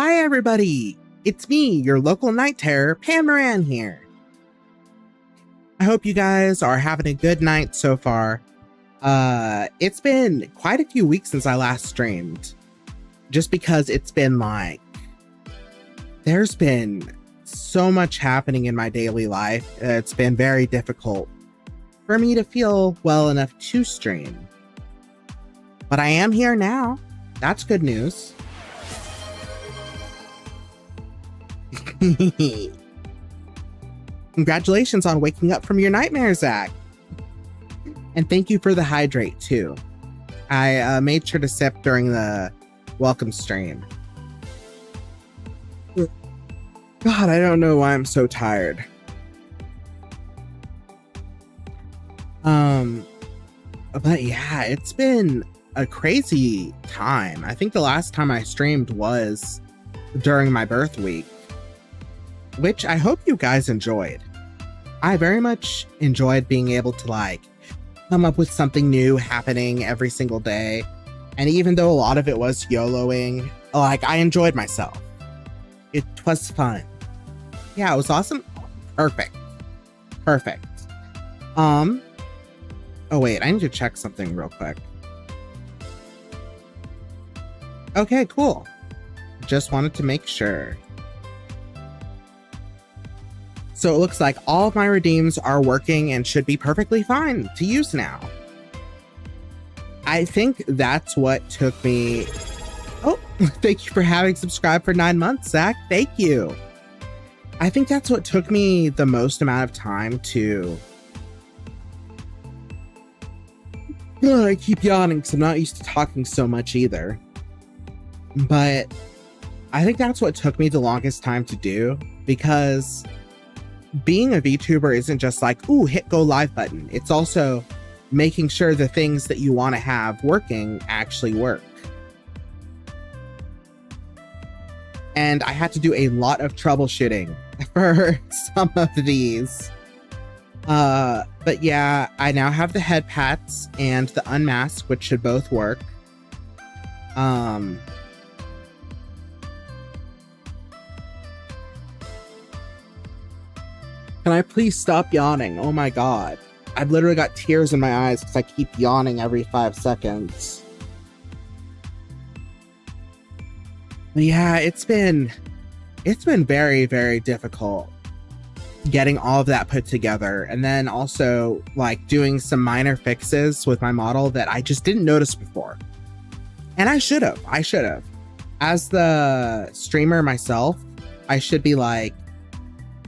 Hi everybody! It's me, your local night terror, Panmoran here. I hope you guys are having a good night so far. It's been quite a few weeks since I last streamed. Just because it's been like... There's been so much happening in my daily life. It's been very difficult for me to feel well enough to stream. But I am here now. That's good news. Congratulations on waking up from your nightmare, Zach. And thank you for the hydrate too. I made sure to sip during the welcome stream. God, I don't know why I'm so tired. But yeah, it's been a crazy time. I think the last time I streamed was during my birth week, which I hope you guys enjoyed. I very much enjoyed being able to like come up with something new happening every single day. And even though a lot of it was YOLOing, like I enjoyed myself. It was fun. Yeah, it was awesome. Perfect. Perfect. Oh wait, I need to check something real quick. Okay, cool. Just wanted to make sure. So it looks like all of my redeems are working and should be perfectly fine to use now. I think that's what took me... Oh, thank you for having subscribed for 9 months, Zach. Thank you. I think that's what took me the most amount of time to... I keep yawning because I'm not used to talking so much either. But I think that's what took me the longest time to do, because being a VTuber isn't just like, ooh, hit go live button. It's also making sure the things that you want to have working actually work. And I had to do a lot of troubleshooting for some of these. But yeah, I now have the head pats and the unmask, which should both work. Can I please stop yawning? Oh my god. I've literally got tears in my eyes because I keep yawning every 5 seconds. But yeah, it's been very, very difficult getting all of that put together, and then also like doing some minor fixes with my model that I just didn't notice before. And I should have. As the streamer myself, I should be like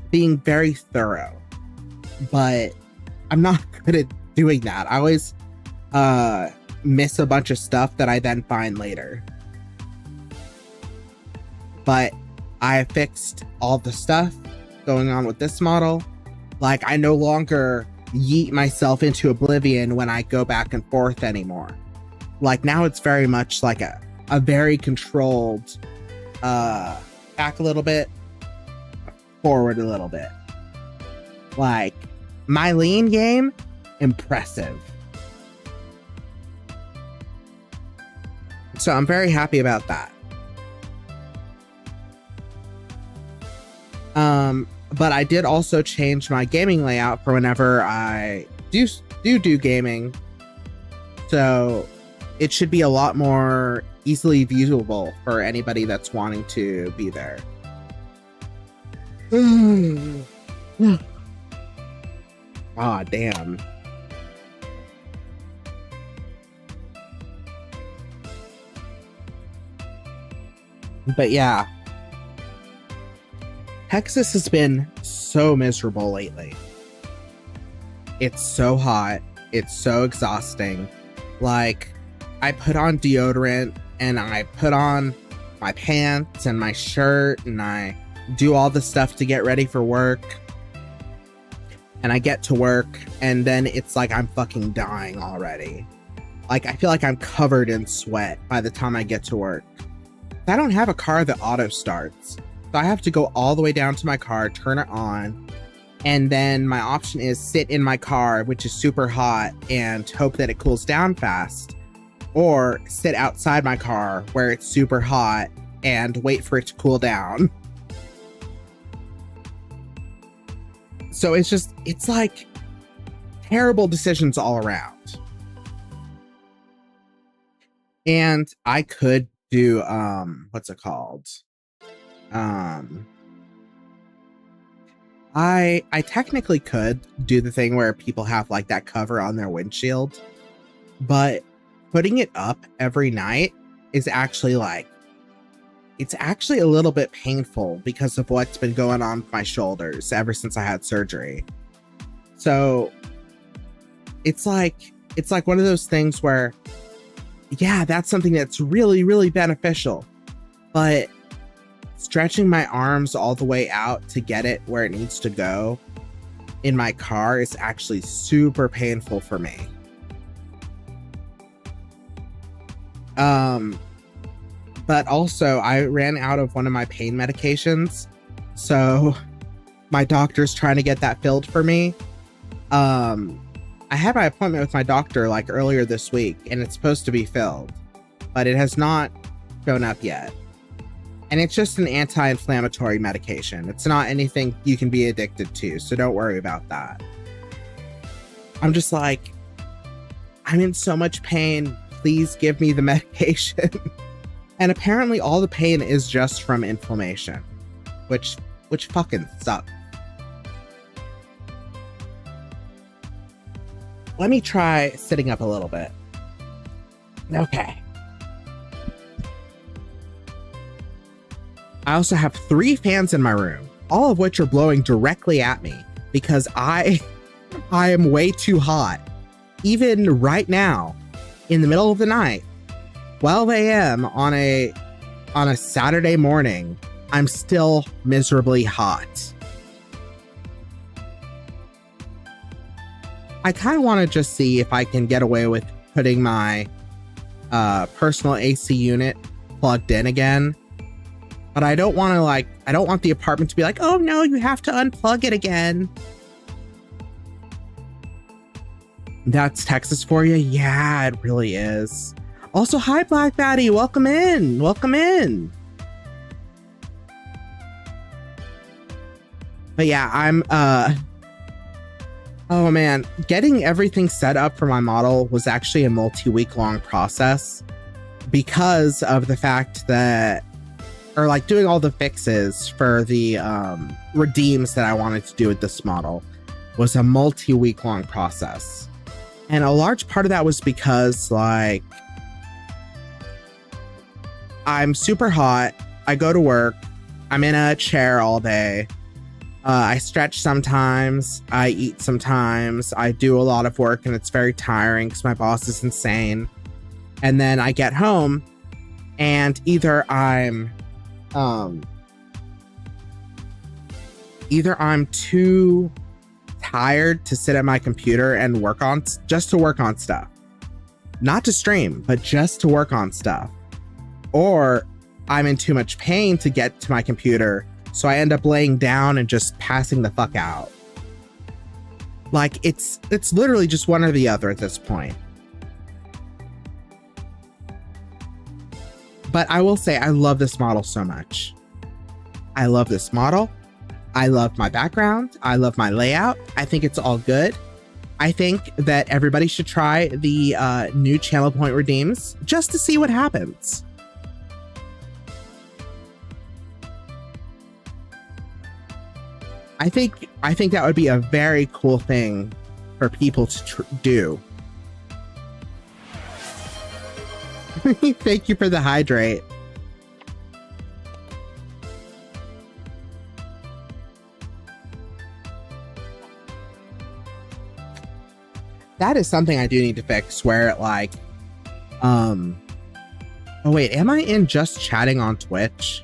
being very thorough, but I'm not good at doing that. I always miss a bunch of stuff that I then find later. But I fixed all the stuff going on with this model. Like, I no longer yeet myself into oblivion when I go back and forth anymore. Like, now it's very much like a very controlled back a little bit, forward a little bit. Like, my lean game, impressive. So I'm very happy about that. But I did also change my gaming layout for whenever I do gaming. So it should be a lot more easily viewable for anybody that's wanting to be there. Ah, damn. But yeah. Texas has been so miserable lately. It's so hot. It's so exhausting. Like, I put on deodorant and I put on my pants and my shirt and I do all the stuff to get ready for work. And I get to work and then it's like I'm fucking dying already. Like, I feel like I'm covered in sweat by the time I get to work. I don't have a car that auto starts. So I have to go all the way down to my car, turn it on, and then my option is sit in my car, which is super hot, and hope that it cools down fast, or sit outside my car where it's super hot and wait for it to cool down. So it's like terrible decisions all around. And I could do, what's it called? I technically could do the thing where people have like that cover on their windshield, but putting it up every night is actually like, it's actually a little bit painful because of what's been going on with my shoulders ever since I had surgery. So it's like one of those things where, yeah, that's something that's really, really beneficial, but stretching my arms all the way out to get it where it needs to go in my car is actually super painful for me. But also I ran out of one of my pain medications, so my doctor's trying to get that filled for me. I had my appointment with my doctor like earlier this week, and it's supposed to be filled, but it has not shown up yet. And it's just an anti-inflammatory medication. It's not anything you can be addicted to, so don't worry about that. I'm just like, I'm in so much pain. Please give me the medication. And apparently all the pain is just from inflammation, which fucking sucks. Let me try sitting up a little bit. Okay. I also have 3 fans in my room, all of which are blowing directly at me because I am way too hot. Even right now, in the middle of the night, 12 a.m. on a Saturday morning, I'm still miserably hot. I kind of want to just see if I can get away with putting my personal AC unit plugged in again. But I don't want to I don't want the apartment to be like, oh no, you have to unplug it again. That's Texas for you. Yeah, it really is. Also, hi Black Batty, welcome in. Welcome in. But yeah, I'm oh man, getting everything set up for my model was actually a multi-week long process because of the fact that, or like doing all the fixes for the redeems that I wanted to do with this model was a multi-week long process. And a large part of that was because like I'm super hot, I go to work, I'm in a chair all day, I stretch sometimes, I eat sometimes, I do a lot of work and it's very tiring because my boss is insane. And then I get home and either I'm too tired to sit at my computer and work on stuff, not to stream, but just to work on stuff, or I'm in too much pain to get to my computer, so I end up laying down and just passing the fuck out. Like it's literally just one or the other at this point. But I will say I love this model so much. I love this model. I love my background. I love my layout. I think it's all good. I think that everybody should try the new channel point redeems just to see what happens. I think that would be a very cool thing for people to do. Thank you for the hydrate. That is something I do need to fix where it like, oh wait, am I in just chatting on Twitch?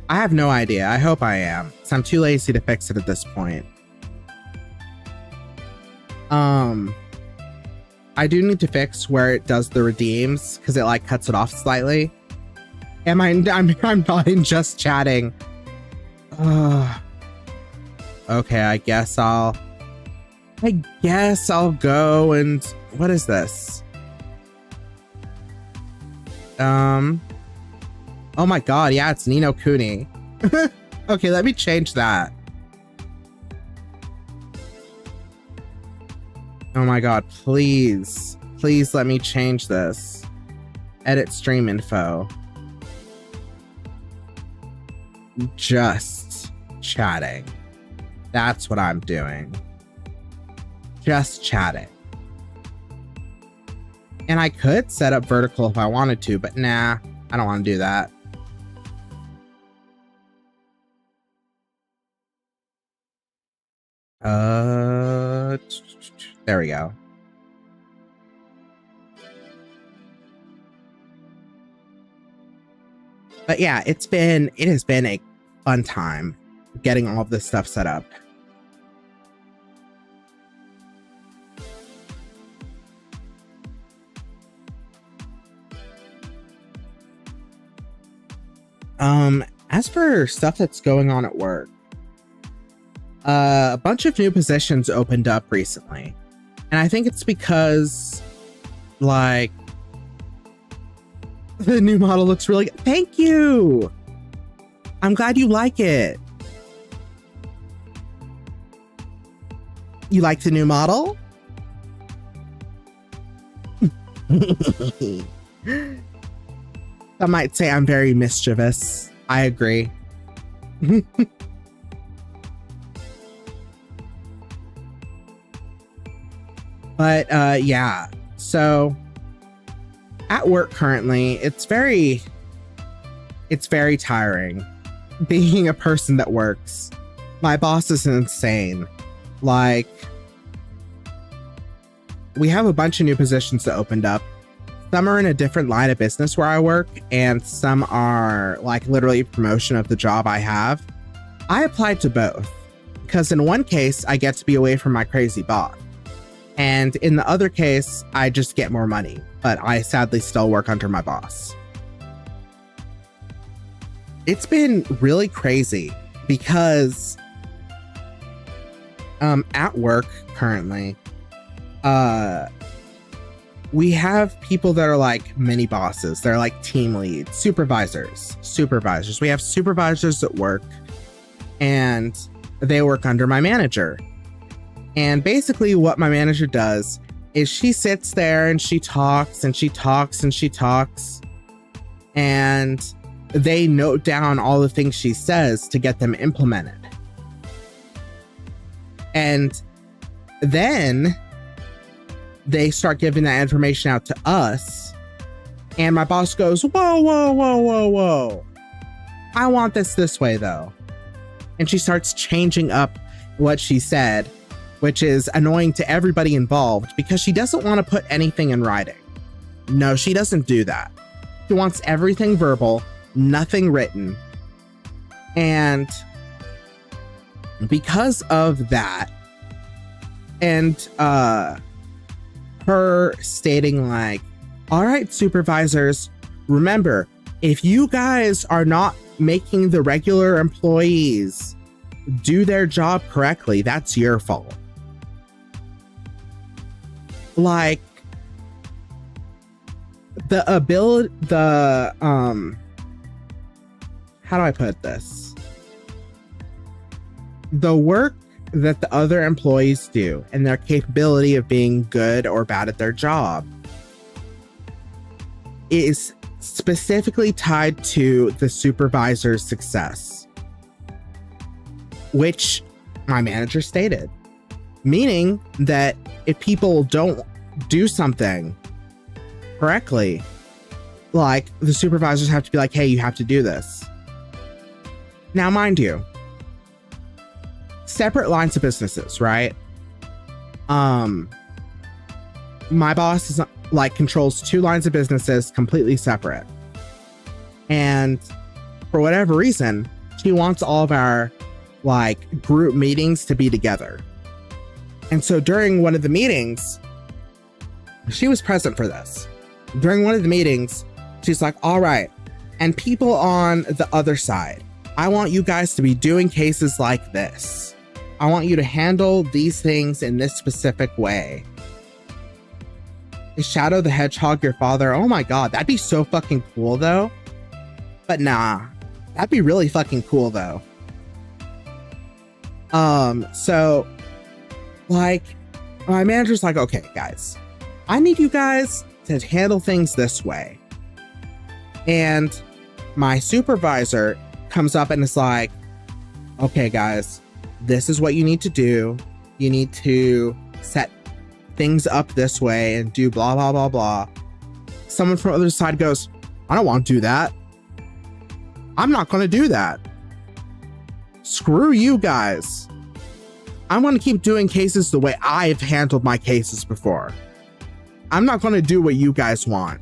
I have no idea. I hope I am, because I'm too lazy to fix it at this point. I do need to fix where it does the redeems because it like cuts it off slightly. I'm not in just chatting. Okay, I guess I'll go and what is this? Oh my god, yeah, it's Nino Kuni. Okay, let me change that. Oh my god, please. Please let me change this. Edit stream info. Just chatting. That's what I'm doing. Just chatting. And I could set up vertical if I wanted to, but nah, I don't want to do that. There we go. But yeah, it has been a fun time getting all of this stuff set up. As for stuff that's going on at work, a bunch of new positions opened up recently. And I think it's because, like, the new model looks really good. Thank you! I'm glad you like it. You like the new model? I might say I'm very mischievous. I agree. But yeah, so at work currently, it's very tiring being a person that works. My boss is insane. Like, we have a bunch of new positions that opened up. Some are in a different line of business where I work, and some are like literally promotion of the job I have. I applied to both because in one case, I get to be away from my crazy boss. And in the other case, I just get more money, but I sadly still work under my boss. It's been really crazy because at work currently, we have people that are like mini bosses. They're like team leads, supervisors. We have supervisors at work, and they work under my manager. And basically what my manager does is she sits there and she talks and she talks and she talks, and they note down all the things she says to get them implemented. And then they start giving that information out to us, and my boss goes, whoa. I want this way though. And she starts changing up what she said, which is annoying to everybody involved because she doesn't want to put anything in writing. No, she doesn't do that. She wants everything verbal, nothing written. And because of that, and her stating like, all right, supervisors, remember, if you guys are not making the regular employees do their job correctly, that's your fault. Like, how do I put this? The work that the other employees do and their capability of being good or bad at their job is specifically tied to the supervisor's success, which my manager stated, meaning that if people don't do something correctly, like, the supervisors have to be like, hey, you have to do this. Now, mind you, separate lines of businesses, right? My boss is like controls two lines of businesses completely separate. And for whatever reason, she wants all of our like group meetings to be together. And so during one of the meetings, she was present for this. During one of the meetings, she's like, all right, and people on the other side, I want you guys to be doing cases like this. I want you to handle these things in this specific way. Is Shadow the Hedgehog your father? Oh my god, that'd be so fucking cool though. But nah, that'd be really fucking cool though. So like my manager's like, okay, guys, I need you guys to handle things this way. And my supervisor comes up and is like, okay, guys, this is what you need to do. You need to set things up this way and do blah, blah, blah, blah. Someone from the other side goes, I don't want to do that. I'm not going to do that. Screw you guys. I want to keep doing cases the way I've handled my cases before. I'm not going to do what you guys want.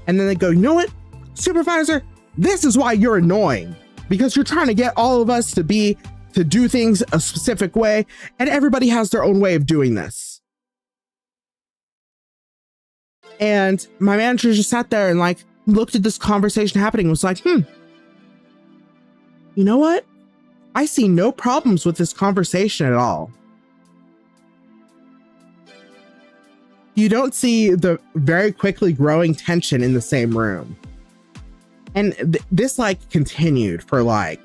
And then they go, you know what, supervisor, this is why you're annoying, because you're trying to get all of us to do things a specific way, and everybody has their own way of doing this. And my manager just sat there and like looked at this conversation happening and was like, you know what? I see no problems with this conversation at all. You don't see the very quickly growing tension in the same room. And this like continued for like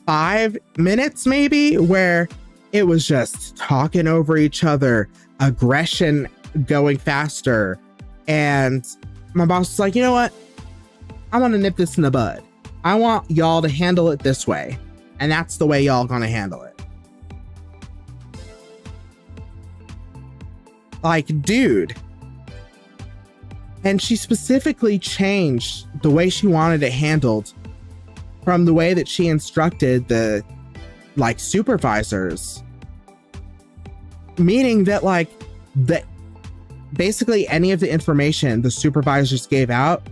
5 minutes maybe, where it was just talking over each other, aggression going faster. And my boss was like, you know what? I want to nip this in the bud. I want y'all to handle it this way. And that's the way y'all gonna handle it. Like, dude. And she specifically changed the way she wanted it handled from the way that she instructed the like supervisors, meaning that like that basically any of the information the supervisors gave out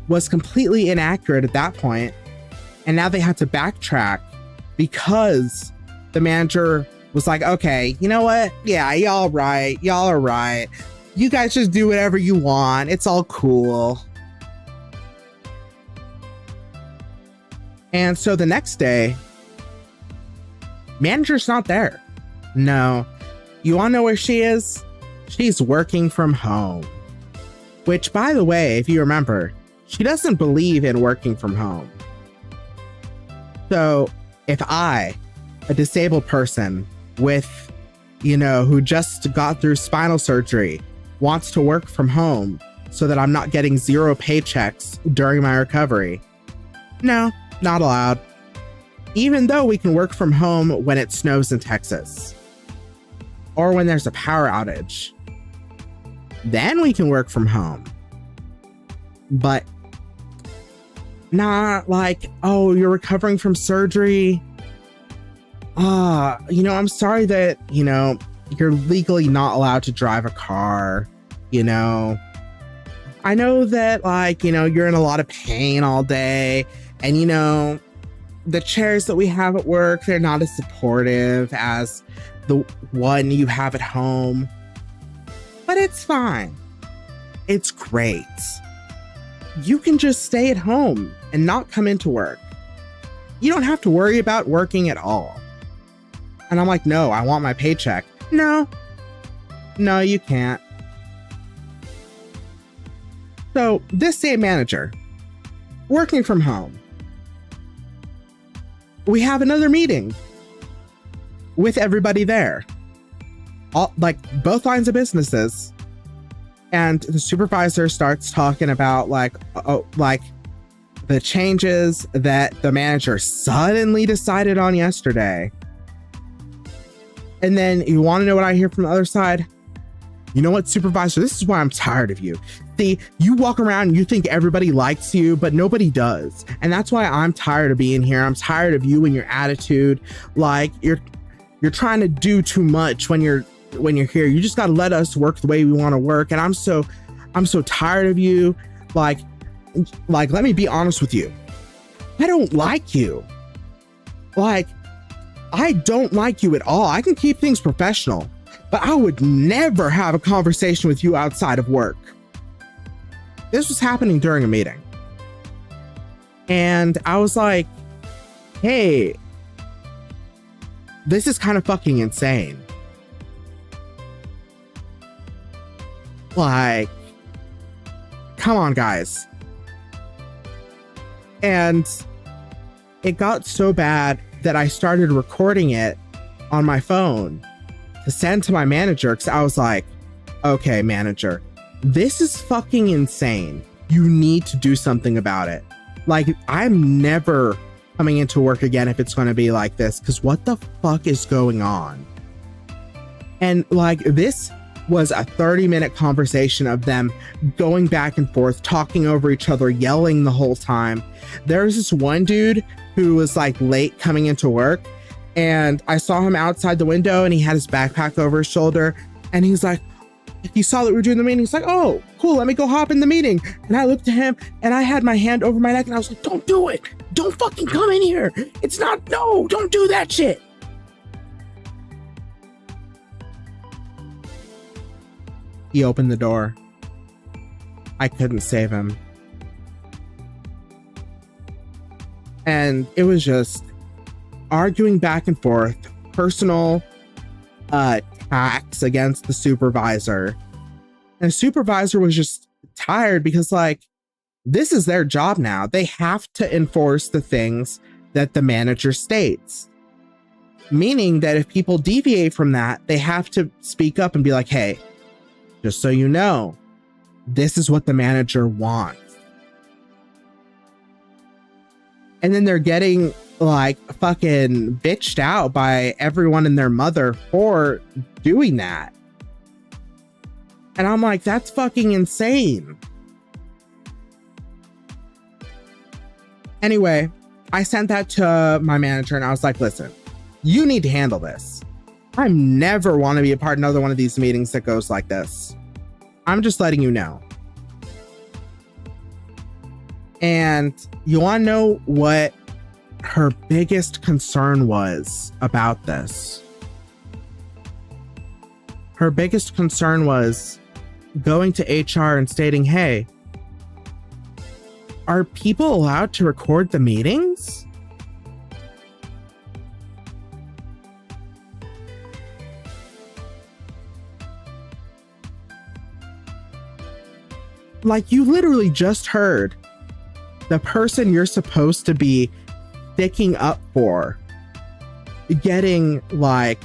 was completely inaccurate at that point, and now they had to backtrack because the manager was like, okay, you know what? Yeah, y'all are right. You guys just do whatever you want. It's all cool. And so the next day, manager's not there. No. You want to know where she is? She's working from home. Which, by the way, if you remember, she doesn't believe in working from home. So if I, a disabled person with, who just got through spinal surgery, wants to work from home so that I'm not getting 0 paychecks during my recovery, no, not allowed. Even though we can work from home when it snows in Texas or when there's a power outage, then we can work from home. But not like, oh, you're recovering from surgery. I'm sorry that, you're legally not allowed to drive a car. I know that like, you're in a lot of pain all day, and the chairs that we have at work, they're not as supportive as the one you have at home, but it's fine. It's great. You can just stay at home and not come into work. You don't have to worry about working at all. And I'm like, no, I want my paycheck. No, you can't. So this same manager, working from home, we have another meeting with everybody there, all like both lines of businesses. And the supervisor starts talking about like the changes that the manager suddenly decided on yesterday. And then you want to know what I hear from the other side? You know what, supervisor? This is why I'm tired of you. See, you walk around and you think everybody likes you, but nobody does. And that's why I'm tired of being here. I'm tired of you and your attitude. Like you're trying to do too much when you're here. You just got to let us work the way we want to work. And I'm so tired of you. Like, let me be honest with you. I don't like you. Like, I don't like you at all. I can keep things professional, but I would never have a conversation with you outside of work. This was happening during a meeting. And I was like, hey, this is kind of fucking insane. Like, come on, guys. And it got so bad that I started recording it on my phone to send to my manager, because I was like, okay, manager, this is fucking insane. You need to do something about it. Like, I'm never coming into work again if it's going to be like this, because what the fuck is going on? And like, this was a 30-minute conversation of them going back and forth, talking over each other, yelling the whole time. There's this one dude who was like late coming into work, and I saw him outside the window and he had his backpack over his shoulder, and he's like, he saw that we were doing the meeting. He's like, oh, cool, let me go hop in the meeting. And I looked at him and I had my hand over my neck and I was like, don't do it. Don't fucking come in here. It's not, no, don't do that shit. He opened the door. I couldn't save him. And it was just arguing back and forth, personal attacks against the supervisor. And the supervisor was just tired because, like, this is their job now. They have to enforce the things that the manager states. Meaning that if people deviate from that, they have to speak up and be like, hey, just so you know, this is what the manager wants. And then they're getting like fucking bitched out by everyone and their mother for doing that. And I'm like, that's fucking insane. Anyway, I sent that to my manager and I was like, listen, you need to handle this. I never want to be a part of another one of these meetings that goes like this. I'm just letting you know. And you want to know what her biggest concern was about this? Her biggest concern was going to HR and stating, hey, are people allowed to record the meetings? Like, you literally just heard the person you're supposed to be sticking up for getting like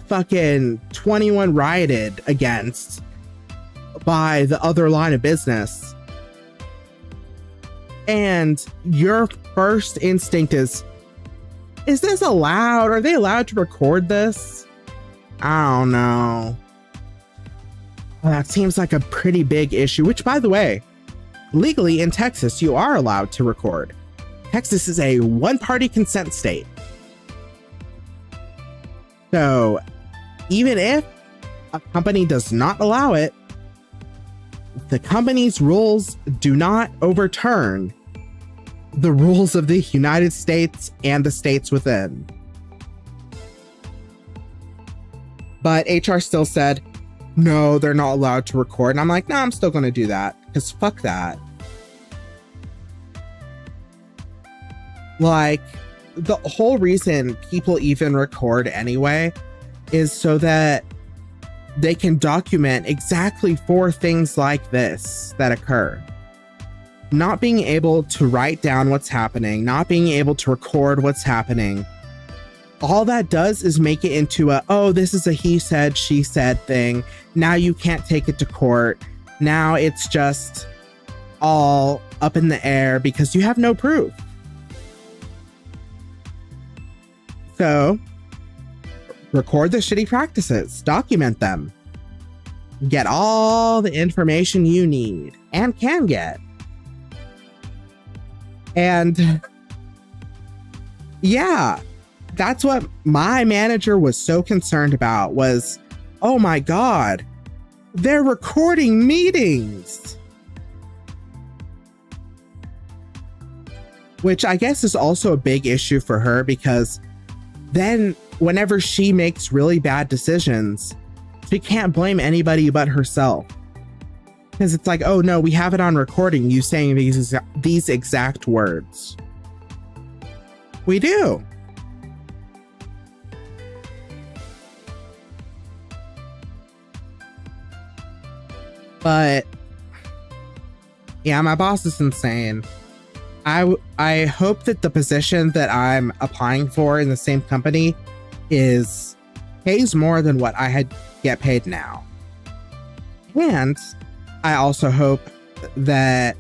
fucking 21 rioted against by the other line of business. And your first instinct is this allowed? Are they allowed to record this? I don't know. Well, that seems like a pretty big issue, which, by the way, legally in Texas, you are allowed to record. Texas is a one-party consent state. So even if a company does not allow it, the company's rules do not overturn the rules of the United States and the states within. But HR still said, no, they're not allowed to record. And I'm like, no, I'm still going to do that because fuck that. Like, the whole reason people even record anyway is so that they can document exactly for things like this that occur. Not being able to write down what's happening, not being able to record what's happening, all that does is make it into a, oh, this is a he said, she said thing. Now you can't take it to court. Now it's just all up in the air because you have no proof. So record the shitty practices, document them, get all the information you need and can get. And yeah, that's what my manager was so concerned about was, oh my God, they're recording meetings. Which I guess is also a big issue for her because then whenever she makes really bad decisions, she can't blame anybody but herself. Because it's like, oh no, we have it on recording, you saying these exact words. We do. But Yeah, my boss is insane. I hope that the position that I'm applying for in the same company pays more than what I get paid now. And I also hope that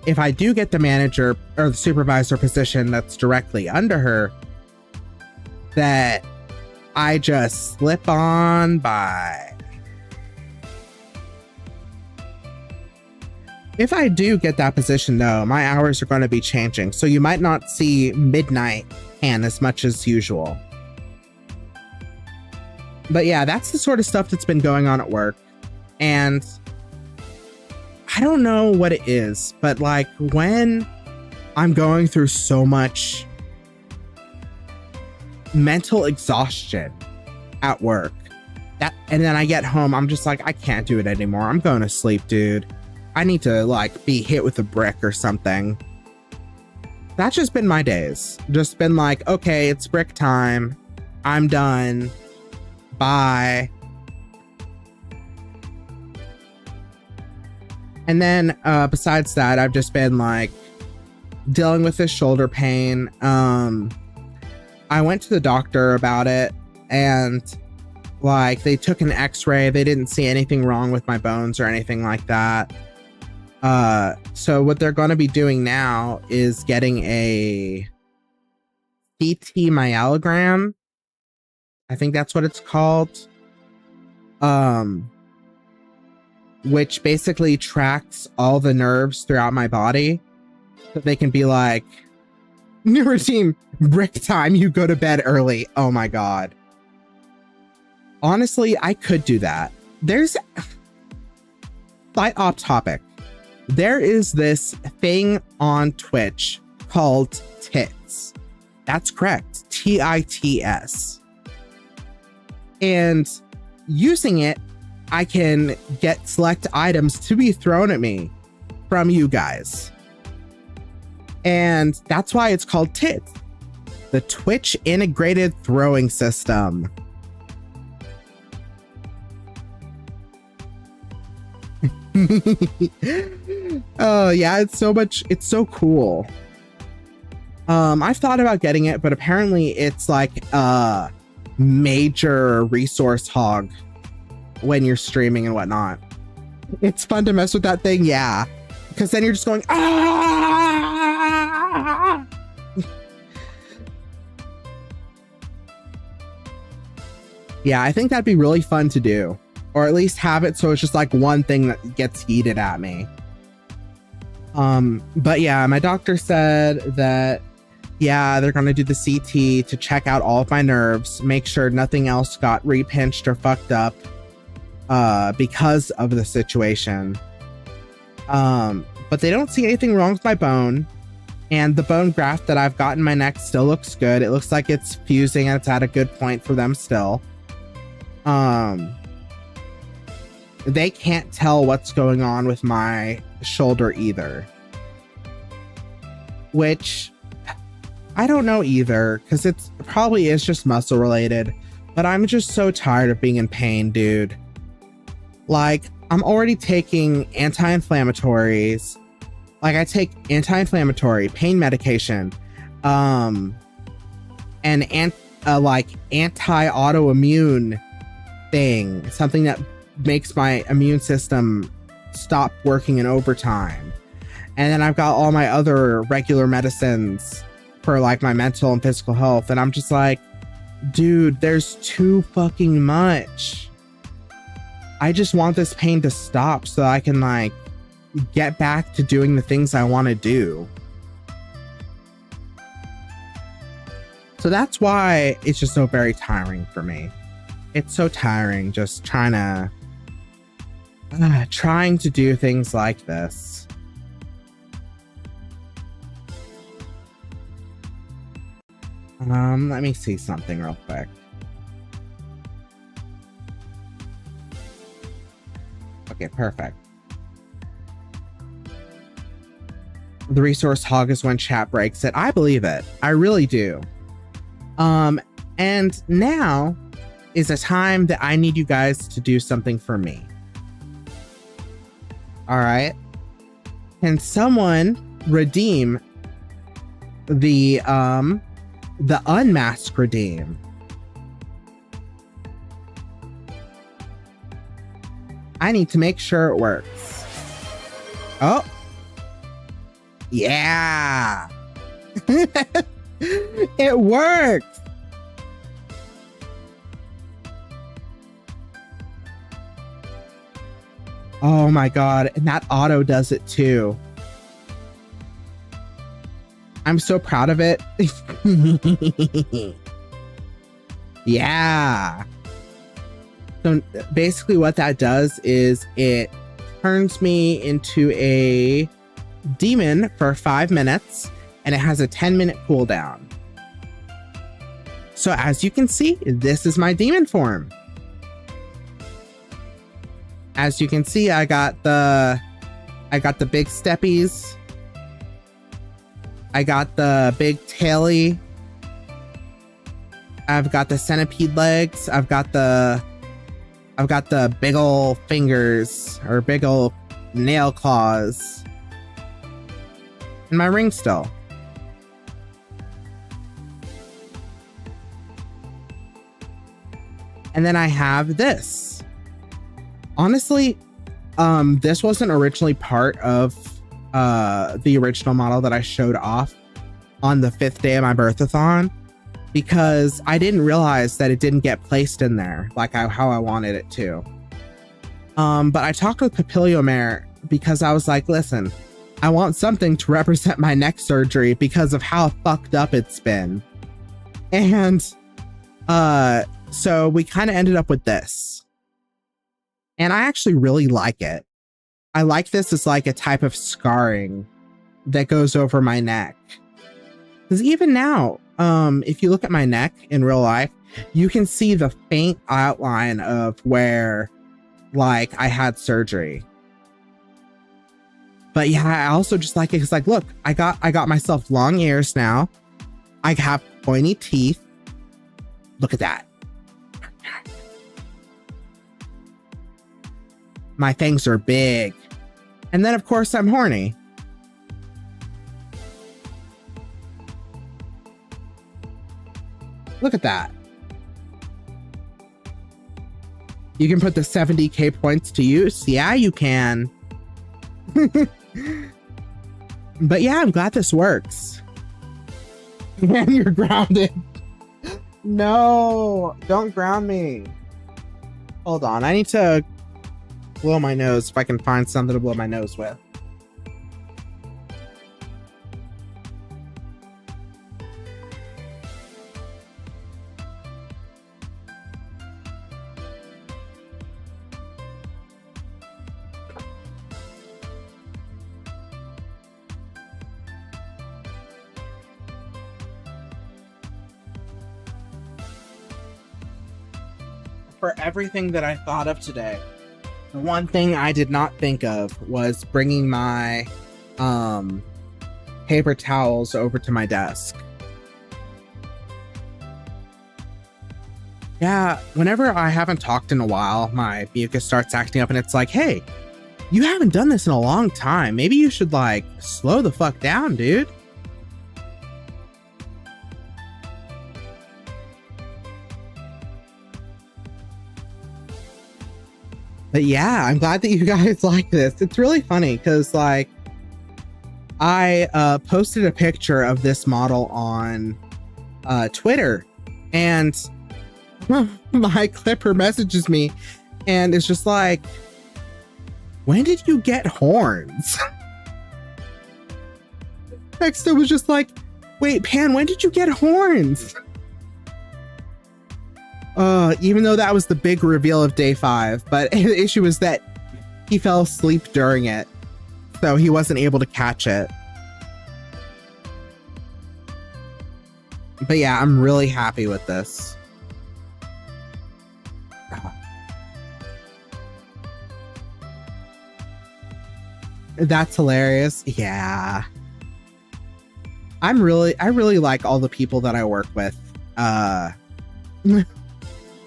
if I do get the manager or the supervisor position that's directly under her, that I just slip on by. If I do get that position, though, my hours are going to be changing, so you might not see midnight and as much as usual. But yeah, that's the sort of stuff that's been going on at work. And I don't know what it is, but like when I'm going through so much mental exhaustion at work, and then I get home, I'm just like, I can't do it anymore. I'm going to sleep, dude. I need to like be hit with a brick or something. That's just been my days. Just been like, okay, it's brick time. I'm done. Bye. And then besides that, I've just been like dealing with this shoulder pain. I went to the doctor about it, and like they took an x-ray. They didn't see anything wrong with my bones or anything like that. So what they're going to be doing now is getting a CT myelogram. I think that's what it's called. Which basically tracks all the nerves throughout my body. So they can be like, new routine, brick time, you go to bed early. Oh my God. Honestly, I could do that. There's, slight off topic. There is this thing on Twitch called Tits. That's correct. TITS. And using it, I can get select items to be thrown at me from you guys. And that's why it's called Tits. The Twitch integrated throwing system. Oh yeah, it's so cool. I've thought about getting it, but apparently it's like a major resource hog when you're streaming and whatnot. It's fun to mess with that thing, yeah, because then you're just going ah. Yeah, I think that'd be really fun to do. Or at least have it so it's just like one thing that gets heated at me. But yeah, my doctor said that, yeah, they're going to do the CT to check out all of my nerves, make sure nothing else got repinched or fucked up because of the situation. But they don't see anything wrong with my bone. And the bone graft that I've got in my neck still looks good. It looks like it's fusing and it's at a good point for them still. They can't tell what's going on with my shoulder either. Which, I don't know either, because it probably is just muscle related. But I'm just so tired of being in pain, dude. Like, I'm already taking anti-inflammatories. Like, I take anti-inflammatory, pain medication, and like anti-autoimmune thing. Something that makes my immune system stop working in overtime. And then I've got all my other regular medicines for like my mental and physical health. And I'm just like, dude, there's too fucking much. I just want this pain to stop so I can like get back to doing the things I want to do. So that's why it's just so very tiring for me. It's so tiring just trying to do things like this. Let me see something real quick. Okay, perfect. The resource hog is when chat breaks it. I believe it. I really do. And now is a time that I need you guys to do something for me. All right. Can someone redeem the unmasked redeem? I need to make sure it works. Oh. Yeah. It works. Oh my God. And that auto does it too. I'm so proud of it. Yeah. So basically what that does is it turns me into a demon for 5 minutes, and it has a 10-minute cooldown. So as you can see, this is my demon form. As you can see, I got the big steppies. I got the big taily. I've got the centipede legs. I've got the big ol' fingers, or big ol' nail claws. And my ring still. And then I have this. Honestly, this wasn't originally part of the original model that I showed off on the 5th day of my birthathon, because I didn't realize that it didn't get placed in there like how I wanted it to. But I talked with Papilliomare because I was like, listen, I want something to represent my neck surgery because of how fucked up it's been. And so we kind of ended up with this. And I actually really like it. I like this as like a type of scarring that goes over my neck. Because even now, if you look at my neck in real life, you can see the faint outline of where like I had surgery. But yeah, I also just like it because like, look, I got myself long ears now. I have pointy teeth. Look at that. My fangs are big. And then of course I'm horny. Look at that. You can put the 70k points to use. Yeah, you can. But yeah, I'm glad this works. Man, you're grounded. No, don't ground me. Hold on, I need to blow my nose if I can find something to blow my nose with. For everything that I thought of today, the one thing I did not think of was bringing my paper towels over to my desk. Yeah, whenever I haven't talked in a while, my mucus starts acting up and it's like, hey, you haven't done this in a long time. Maybe you should like slow the fuck down, dude. But yeah, I'm glad that you guys like this. It's really funny because like I posted a picture of this model on Twitter, and my clipper messages me and it's just like, when did you get horns? Dexter was just like, wait, Pan, when did you get horns? Even though that was the big reveal of day 5, but the issue was that he fell asleep during it, so he wasn't able to catch it. But yeah, I'm really happy with this. That's hilarious. Yeah. I really like all the people that I work with.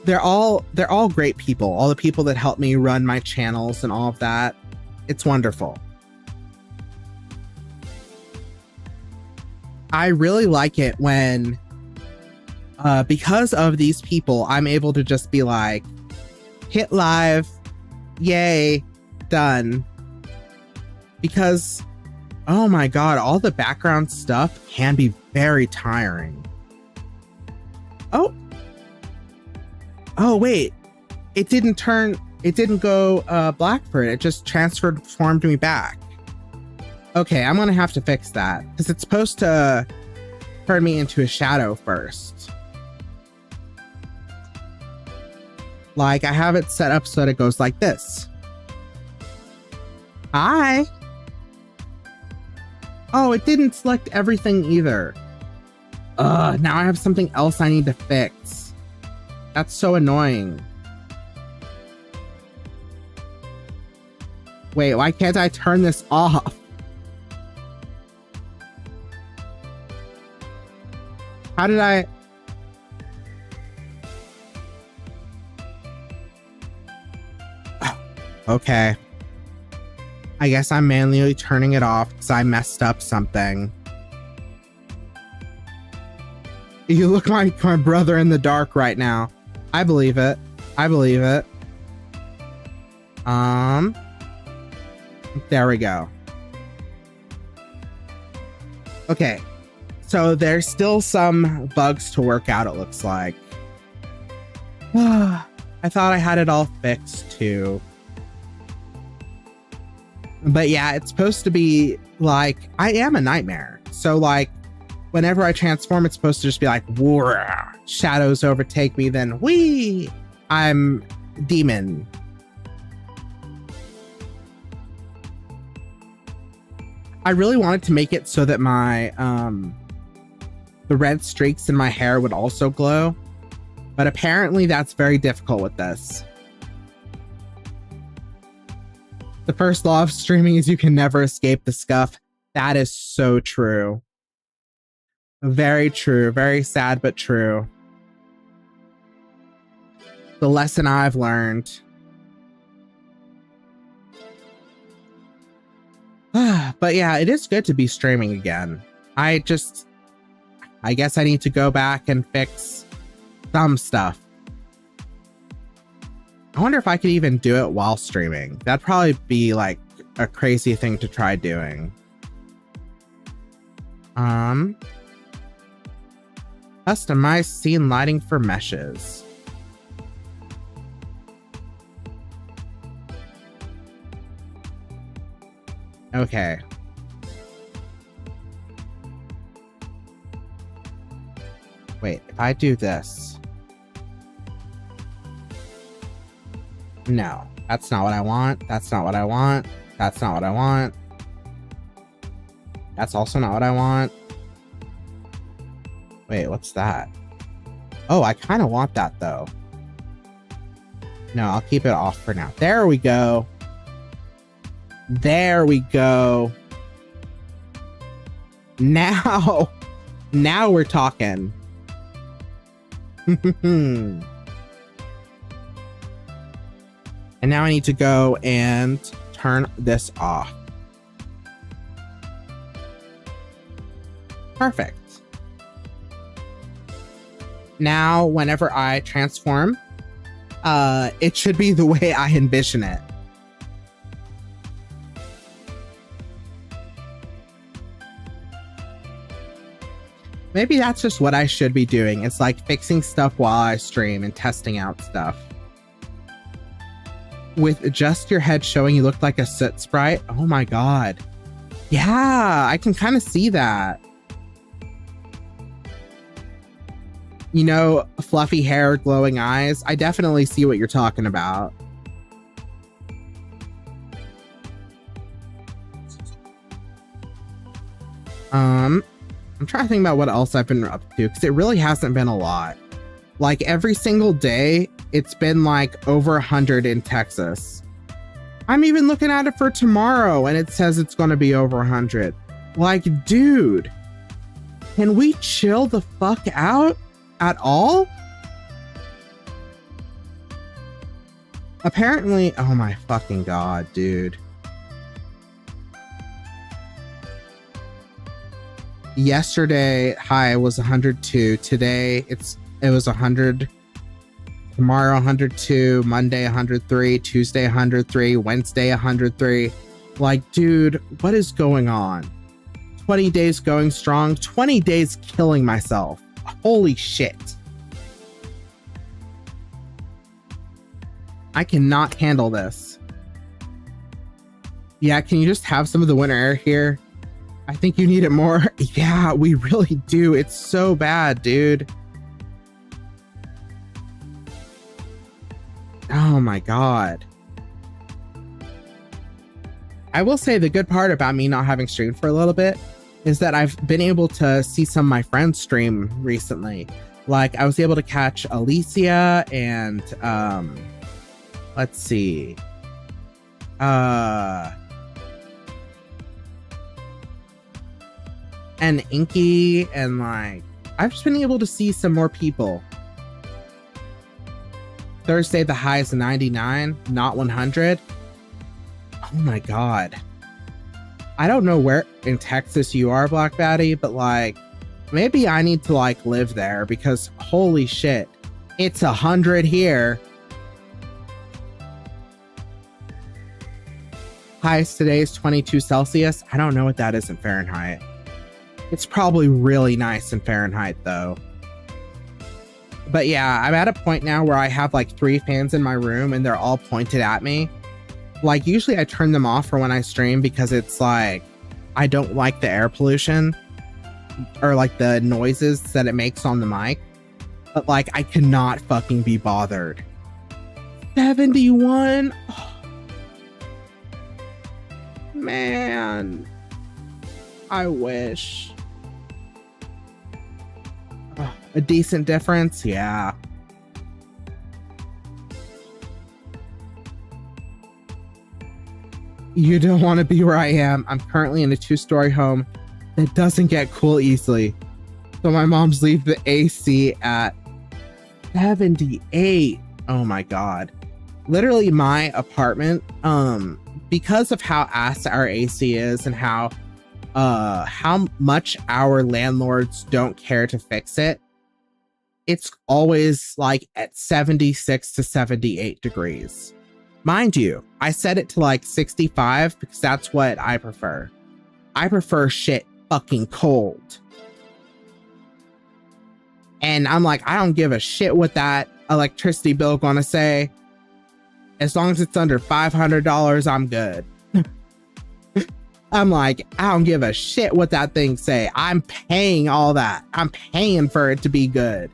They're all great people. All the people that help me run my channels and all of that. It's wonderful. I really like it when, because of these people, I'm able to just be like, hit live, yay, done. Because, oh my god, all the background stuff can be very tiring. Oh wait, it didn't go black for it. It just transformed me back. Okay, I'm gonna have to fix that because it's supposed to turn me into a shadow first. Like, I have it set up so that it goes like this. Hi. Oh, it didn't select everything either. Now I have something else I need to fix. That's so annoying. Wait, why can't I turn this off? How did I... Okay. I guess I'm manually turning it off because I messed up something. You look like my brother in the dark right now. I believe it. I believe it. There we go. Okay. So there's still some bugs to work out, it looks like. I thought I had it all fixed too. But yeah, it's supposed to be like, I am a nightmare. So like, whenever I transform, it's supposed to just be like, whoa, shadows overtake me, then whee, I'm demon. I really wanted to make it so that my, the red streaks in my hair would also glow. But apparently that's very difficult with this. The first law of streaming is you can never escape the scuff. That is so true. Very true. Very sad, but true. The lesson I've learned. But yeah, it is good to be streaming again. I guess I need to go back and fix some stuff. I wonder if I could even do it while streaming. That'd probably be like a crazy thing to try doing. Customize scene lighting for meshes. Okay. Wait, if I do this. No, that's not what I want. That's not what I want. That's not what I want. That's also not what I want. Wait, what's that? Oh, I kind of want that though. No, I'll keep it off for now. There we go. There we go. Now we're talking. And now I need to go and turn this off. Perfect. Now, whenever I transform, it should be the way I envision it. Maybe that's just what I should be doing. It's like fixing stuff while I stream and testing out stuff. With just your head showing, you look like a soot sprite. Oh my god. Yeah, I can kind of see that. You know, fluffy hair, glowing eyes. I definitely see what you're talking about. I'm trying to think about what else I've been up to, because it really hasn't been a lot. Like every single day, it's been like over 100 in Texas. I'm even looking at it for tomorrow and it says it's going to be over 100. Like, dude, can we chill the fuck out at all? Apparently, oh my fucking god, dude. yesterday high was 102. Today it was 100. Tomorrow 102, Monday 103, Tuesday 103, Wednesday 103. Like, dude, what is going on? 20 days going strong, 20 days killing myself. Holy shit. I cannot handle this. Yeah, can you just have some of the winter air here? I think you need it more. Yeah, we really do. It's so bad, dude. Oh my god. I will say the good part about me not having streamed for a little bit is that I've been able to see some of my friends stream recently. Like, I was able to catch Alicia and let's see. And Inky, and like I've just been able to see some more people. Thursday the high is 99, not 100. Oh my god. I don't know where in Texas you are, Black Batty, but like maybe I need to like live there, because holy shit, it's 100 here. Highest today is 22 Celsius. I don't know what that is in Fahrenheit. It's probably really nice in Fahrenheit though. But yeah, I'm at a point now where I have like 3 fans in my room and they're all pointed at me. Like, usually I turn them off for when I stream because it's like, I don't like the air pollution or like the noises that it makes on the mic. But like, I cannot fucking be bothered. 71? Oh, man. I wish. Oh, a decent difference? Yeah. You don't want to be where I am. I'm currently in a 2-story home that doesn't get cool easily. So my mom's leave the AC at 78. Oh my god. Literally my apartment, because of how ass our AC is and how much our landlords don't care to fix it, it's always like at 76 to 78 degrees. Mind you, I set it to like 65 because that's what I prefer. I prefer shit fucking cold. And I'm like, I don't give a shit what that electricity bill gonna say. As long as it's under $500, I'm good. I'm like, I don't give a shit what that thing say. I'm paying all that. I'm paying for it to be good.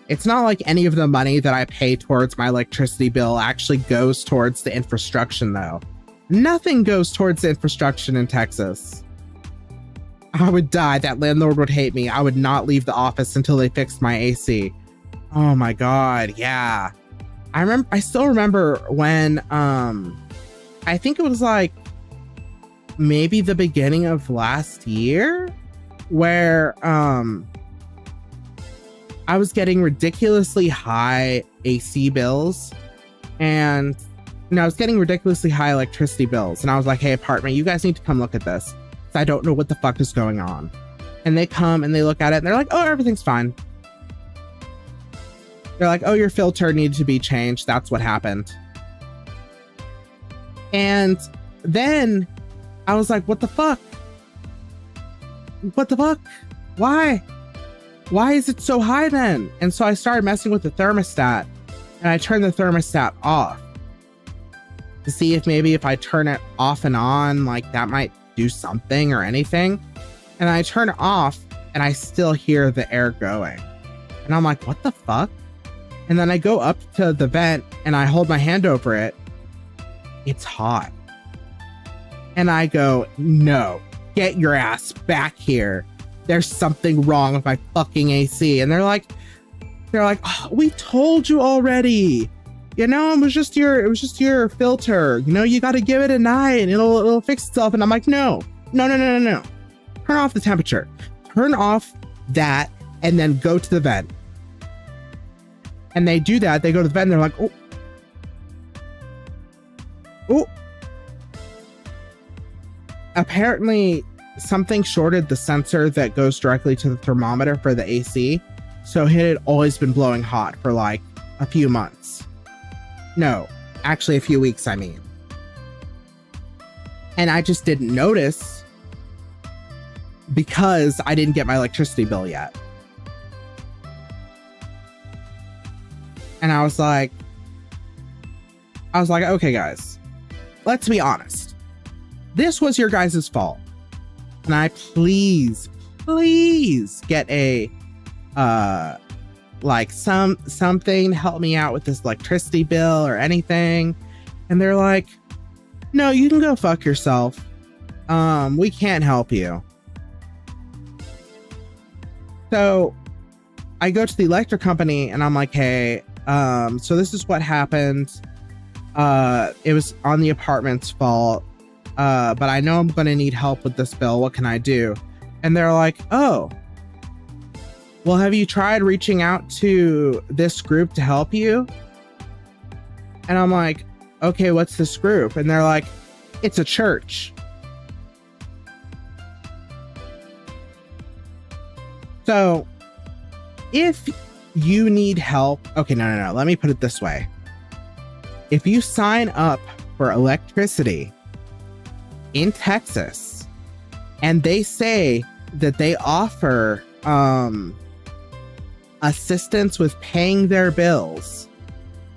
It's not like any of the money that I pay towards my electricity bill actually goes towards the infrastructure though. Nothing goes towards the infrastructure in Texas. I would die. That landlord would hate me. I would not leave the office until they fixed my AC. Oh my god, yeah. I still remember when I think it was like maybe the beginning of last year where I was getting ridiculously high AC bills and I was getting ridiculously high electricity bills. And I was like, hey, apartment, you guys need to come look at this. I don't know what the fuck is going on. And they come and they look at it and they're like, oh, everything's fine. They're like, oh, your filter needed to be changed. That's what happened. And then I was like, what the fuck? What the fuck? Why? Why is it so high then? And so I started messing with the thermostat and I turned the thermostat off to see if maybe if I turn it off and on, like that might do something or anything. And I turn it off and I still hear the air going. And I'm like, what the fuck? And then I go up to the vent and I hold my hand over it. It's hot. And I go, no, get your ass back here. There's something wrong with my fucking AC. And they're like, oh, we told you already. You know, it was just your filter. You know, you got to give it a night and it'll fix itself. And I'm like, no. Turn off the temperature. Turn off that and then go to the vent. And they do that. They go to the vent and they're like, oh. apparently something shorted the sensor that goes directly to the thermometer for the AC. So it had always been blowing hot for like a few months. No, actually a few weeks, I mean. And I just didn't notice because I didn't get my electricity bill yet. And I was like, okay, guys, let's be honest. This was your guys' fault. Can I please get a, like something to help me out with this electricity bill or anything? And they're like, no, you can go fuck yourself. We can't help you. So I go to the electric company and I'm like, hey, so this is what happened. It was on the apartment's fault. But I know I'm going to need help with this bill. What can I do? And they're like, oh, well, have you tried reaching out to this group to help you? And I'm like, okay, what's this group? And they're like, it's a church. So if you need help, okay, no. Let me put it this way. If you sign up for electricity in Texas and they say that they offer assistance with paying their bills,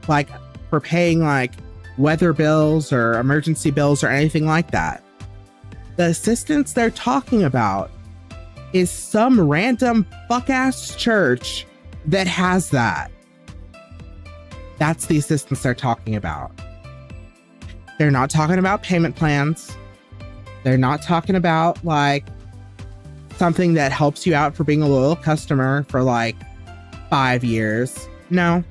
like for paying like weather bills or emergency bills or anything like that, the assistance they're talking about is some random fuck-ass church that has that. That's the assistance they're talking about. They're not talking about payment plans. They're not talking about like something that helps you out for being a loyal customer for like 5 years. No,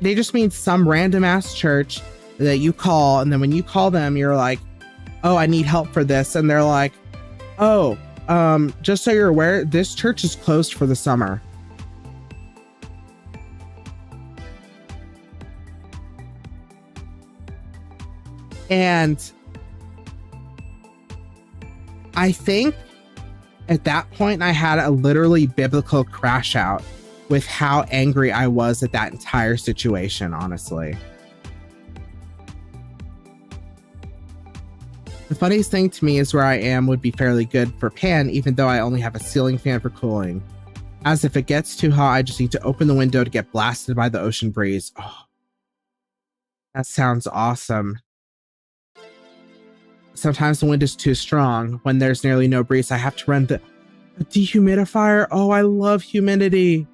they just mean some random ass church that you call. And then when you call them, you're like, oh, I need help for this. And they're like, oh, just so you're aware, this church is closed for the summer. And I think at that point, I had a literally biblical crash out with how angry I was at that entire situation, honestly. The funniest thing to me is where I am would be fairly good for pan, even though I only have a ceiling fan for cooling. As if it gets too hot, I just need to open the window to get blasted by the ocean breeze. Oh, that sounds awesome. Sometimes the wind is too strong. When there's nearly no breeze, I have to run the dehumidifier. Oh, I love humidity.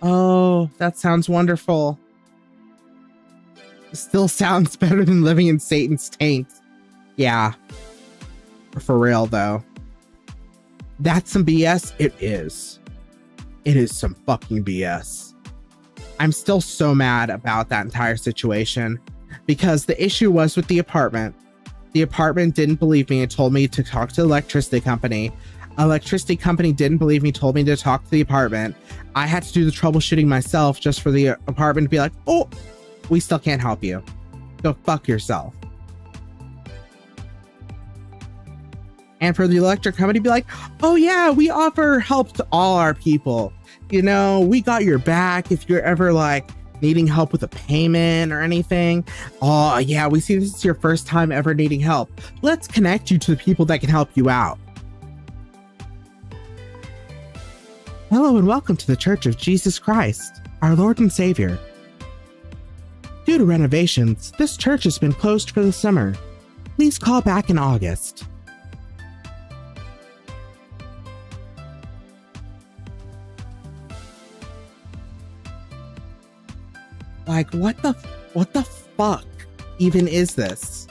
Oh, that sounds wonderful. Still sounds better than living in Satan's taint. Yeah. For real, though. That's some BS? It is. It is some fucking BS. I'm still so mad about that entire situation because the issue was with the apartment. The apartment didn't believe me and told me to talk to the electricity company. Electricity company didn't believe me, told me to talk to the apartment. I had to do the troubleshooting myself just for the apartment to be like, oh, we still can't help you. Go fuck yourself. And for the electric company to be like, oh yeah, we offer help to all our people. You know, we got your back if you're ever like needing help with a payment or anything. Oh yeah, we see this is your first time ever needing help. Let's connect you to the people that can help you out. Hello and welcome to the Church of Jesus Christ, our Lord and Savior. Due to renovations, this church has been closed for the summer. Please call back in August. Like, what the fuck even is this?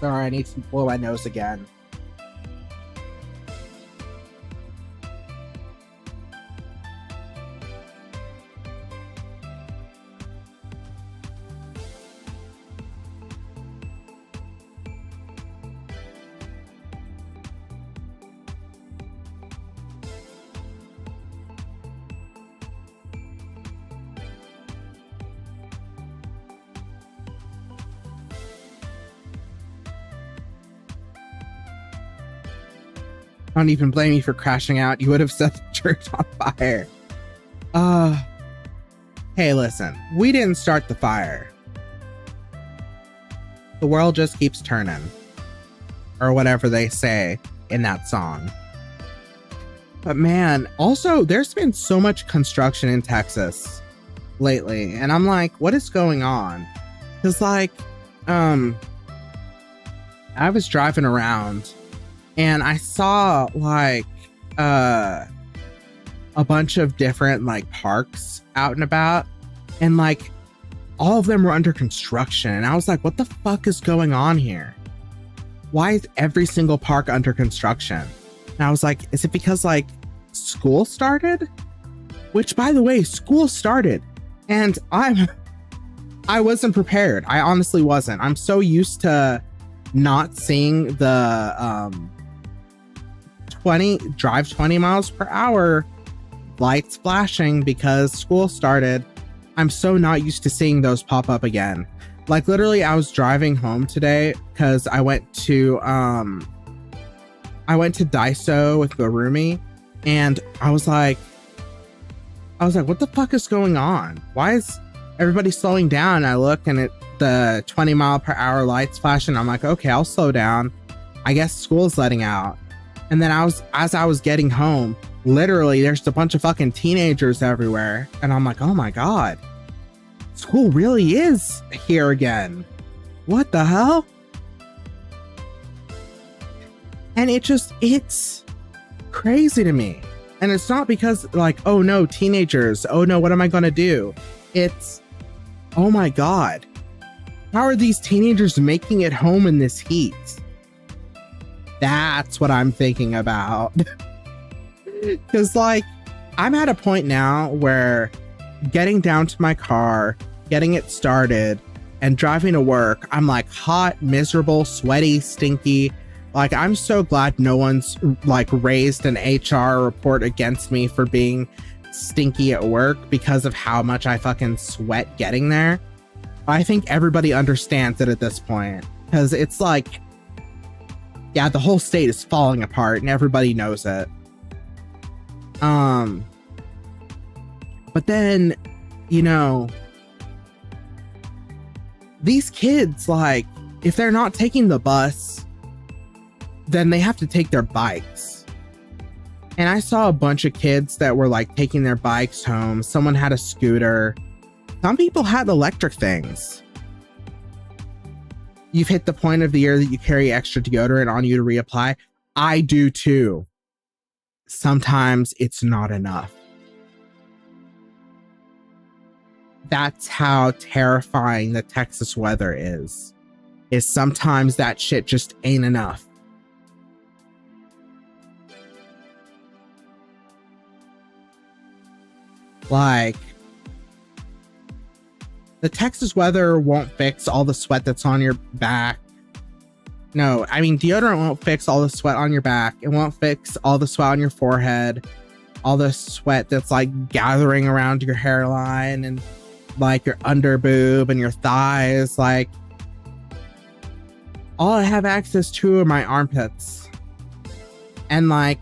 Sorry, I need to blow my nose again. don't even blame you for crashing out. You would have set the church on fire. Hey, listen, we didn't start the fire. The world just keeps turning. Or whatever they say in that song. But man, also, there's been so much construction in Texas lately. And I'm like, what is going on? Because like, I was driving around and I saw like a bunch of different like parks out and about, and like all of them were under construction. And I was like, what the fuck is going on here? Why is every single park under construction? And I was like, is it because like school started? Which, by the way, school started, and I wasn't prepared. I honestly wasn't. I'm so used to not seeing the 20 miles per hour lights flashing because school started. I'm so not used to seeing those pop up again. Like literally, I was driving home today because I went to Daiso with the roomie, and I was like, what the fuck is going on? Why is everybody slowing down? And I look and the 20 mile per hour lights flashing. I'm like, okay, I'll slow down. I guess school's letting out. And then as I was getting home, literally there's a bunch of fucking teenagers everywhere. And I'm like, oh my God, school really is here again. What the hell? And it's crazy to me. And it's not because like, oh no, teenagers, oh no, what am I gonna do? It's, oh my God, how are these teenagers making it home in this heat? That's what I'm thinking about. Because like, I'm at a point now where getting down to my car, getting it started, and driving to work, I'm like hot, miserable, sweaty, stinky. Like, I'm so glad no one's like raised an HR report against me for being stinky at work because of how much I fucking sweat getting there. I think everybody understands it at this point, because it's like, yeah, the whole state is falling apart and everybody knows it. But then, you know, these kids, like, if they're not taking the bus, then they have to take their bikes. And I saw a bunch of kids that were like taking their bikes home. Someone had a scooter. Some people had electric things. You've hit the point of the year that you carry extra deodorant on you to reapply. I do too. Sometimes it's not enough. That's how terrifying the Texas weather is sometimes that shit just ain't enough. Like, the Texas weather won't fix all the sweat that's on your back. No, I mean, deodorant won't fix all the sweat on your back. It won't fix all the sweat on your forehead, all the sweat that's like gathering around your hairline and like your under boob and your thighs. Like, all I have access to are my armpits. And like,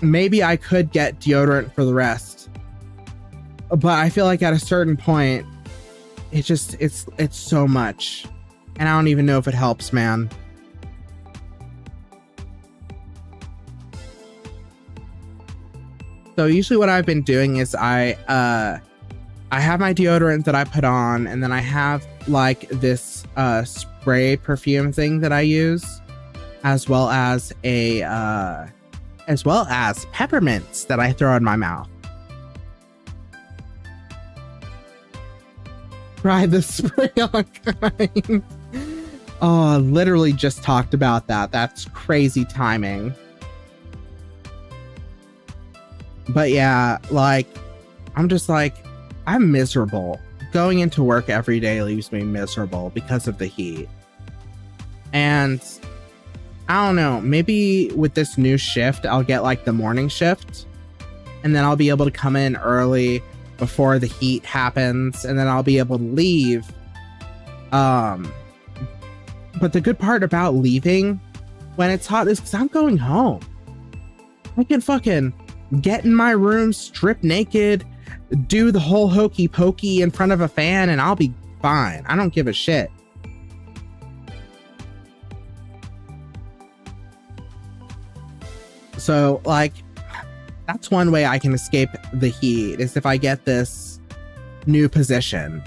maybe I could get deodorant for the rest. But I feel like at a certain point, it's so much. And I don't even know if it helps, man. So usually what I've been doing is I have my deodorant that I put on, and then I have like this spray perfume thing that I use, as well as peppermints that I throw in my mouth. Try the spray on kind. Oh, literally just talked about that. That's crazy timing. But yeah, like, I'm just like, I'm miserable. Going into work every day leaves me miserable because of the heat. And I don't know, maybe with this new shift, I'll get like the morning shift, and then I'll be able to come in early before the heat happens, and then I'll be able to leave. But the good part about leaving when it's hot is because I'm going home. I can fucking get in my room, strip naked, do the whole hokey pokey in front of a fan, and I'll be fine. I don't give a shit. So, like, that's one way I can escape the heat, is if I get this new position,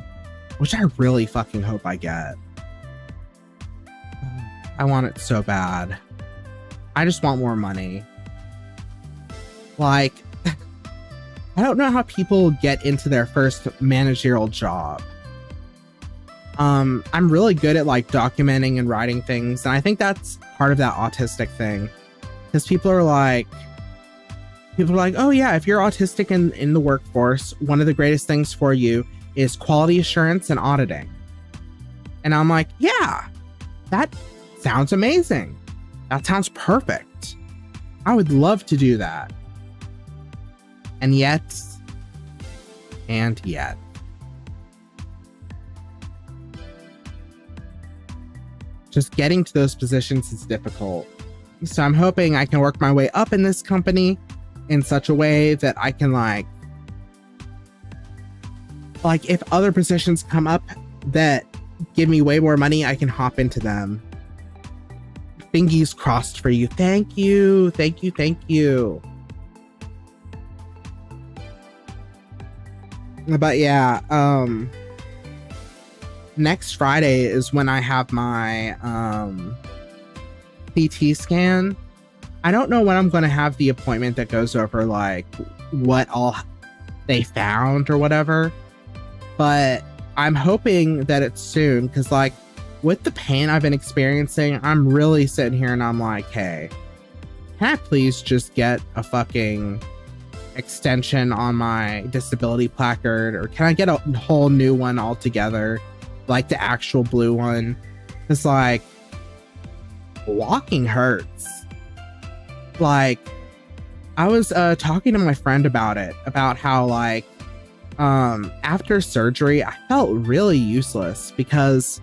which I really fucking hope I get. I want it so bad. I just want more money. Like, I don't know how people get into their first managerial job. I'm really good at like documenting and writing things, and I think that's part of that autistic thing. Because people are like, oh yeah, if you're autistic in the workforce, one of the greatest things for you is quality assurance and auditing. And I'm like, yeah, that sounds amazing. That sounds perfect. I would love to do that. And yet, just getting to those positions is difficult. So I'm hoping I can work my way up in this company in such a way that I can like if other positions come up that give me way more money, I can hop into them. Fingies crossed for you. Thank you. Thank you. Thank you. But yeah, next Friday is when I have my CT scan. I don't know when I'm going to have the appointment that goes over like what all they found or whatever, but I'm hoping that it's soon, because like with the pain I've been experiencing, I'm really sitting here and I'm like, hey, can I please just get a fucking extension on my disability placard, or can I get a whole new one altogether, like the actual blue one? It's like walking hurts. Like, I was talking to my friend about it, about how like after surgery I felt really useless because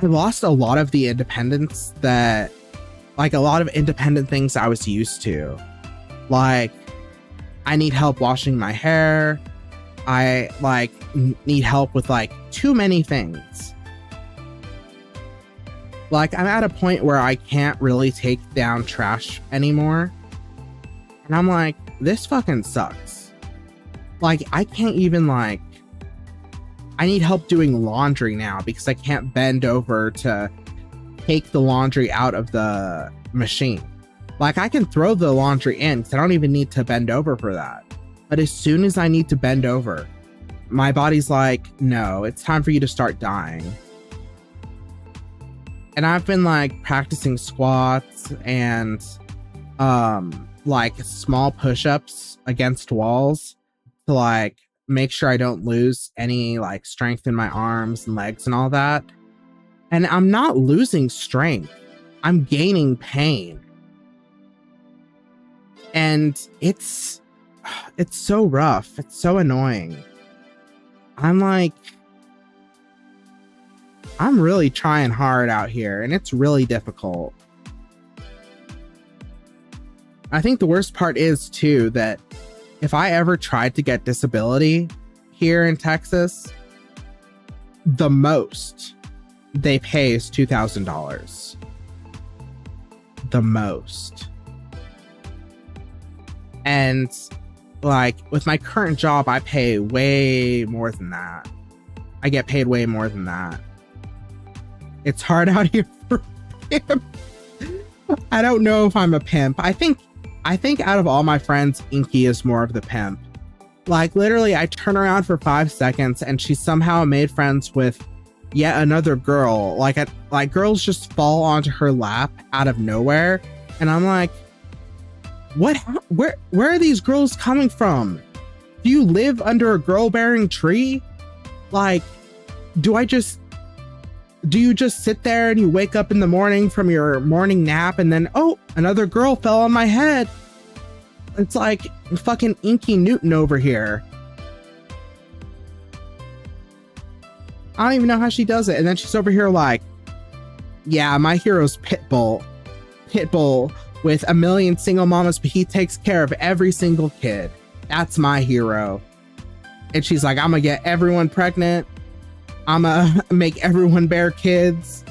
I lost a lot of the independence that, like, a lot of independent things I was used to. Like, I need help washing my hair. I like need help with like too many things. Like, I'm at a point where I can't really take down trash anymore. And I'm like, this fucking sucks. Like, I can't even like, I need help doing laundry now because I can't bend over to take the laundry out of the machine. Like, I can throw the laundry in because I don't even need to bend over for that. But as soon as I need to bend over, my body's like, no, it's time for you to start dying. And I've been like practicing squats and like small push-ups against walls to like make sure I don't lose any like strength in my arms and legs and all that. And I'm not losing strength. I'm gaining pain. And it's so rough. It's so annoying. I'm like, I'm really trying hard out here, and it's really difficult. I think the worst part is too that if I ever tried to get disability here in Texas, the most they pay is $2,000. The most. And like with my current job, I pay way more than that. I get paid way more than that. It's hard out here for pimp. I don't know if I'm a pimp. I think out of all my friends, Inky is more of the pimp. Like, literally, I turn around for 5 seconds and she somehow made friends with yet another girl. Like girls just fall onto her lap out of nowhere. And I'm like, what? Where are these girls coming from? Do you live under a girl-bearing tree? Like, do you just sit there and you wake up in the morning from your morning nap and then, oh, another girl fell on my head? It's like fucking Inky Newton over here. I don't even know how she does it. And then she's over here like, yeah, my hero's Pitbull. pit bull with a million single mamas, but he takes care of every single kid. That's my hero. And she's like, I'm gonna get everyone pregnant. I'm gonna make everyone bear kids.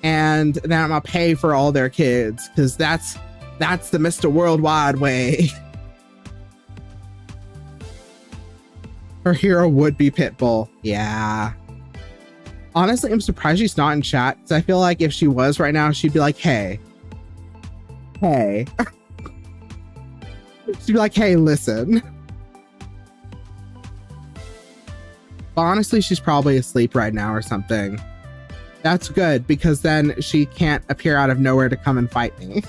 And then I'm gonna pay for all their kids, because that's the Mr. Worldwide way. Her hero would be Pitbull. Yeah. Honestly, I'm surprised she's not in chat, because I feel like if she was right now, she'd be like, hey. She'd be like, hey, listen. But honestly, she's probably asleep right now or something. That's good, because then she can't appear out of nowhere to come and fight me.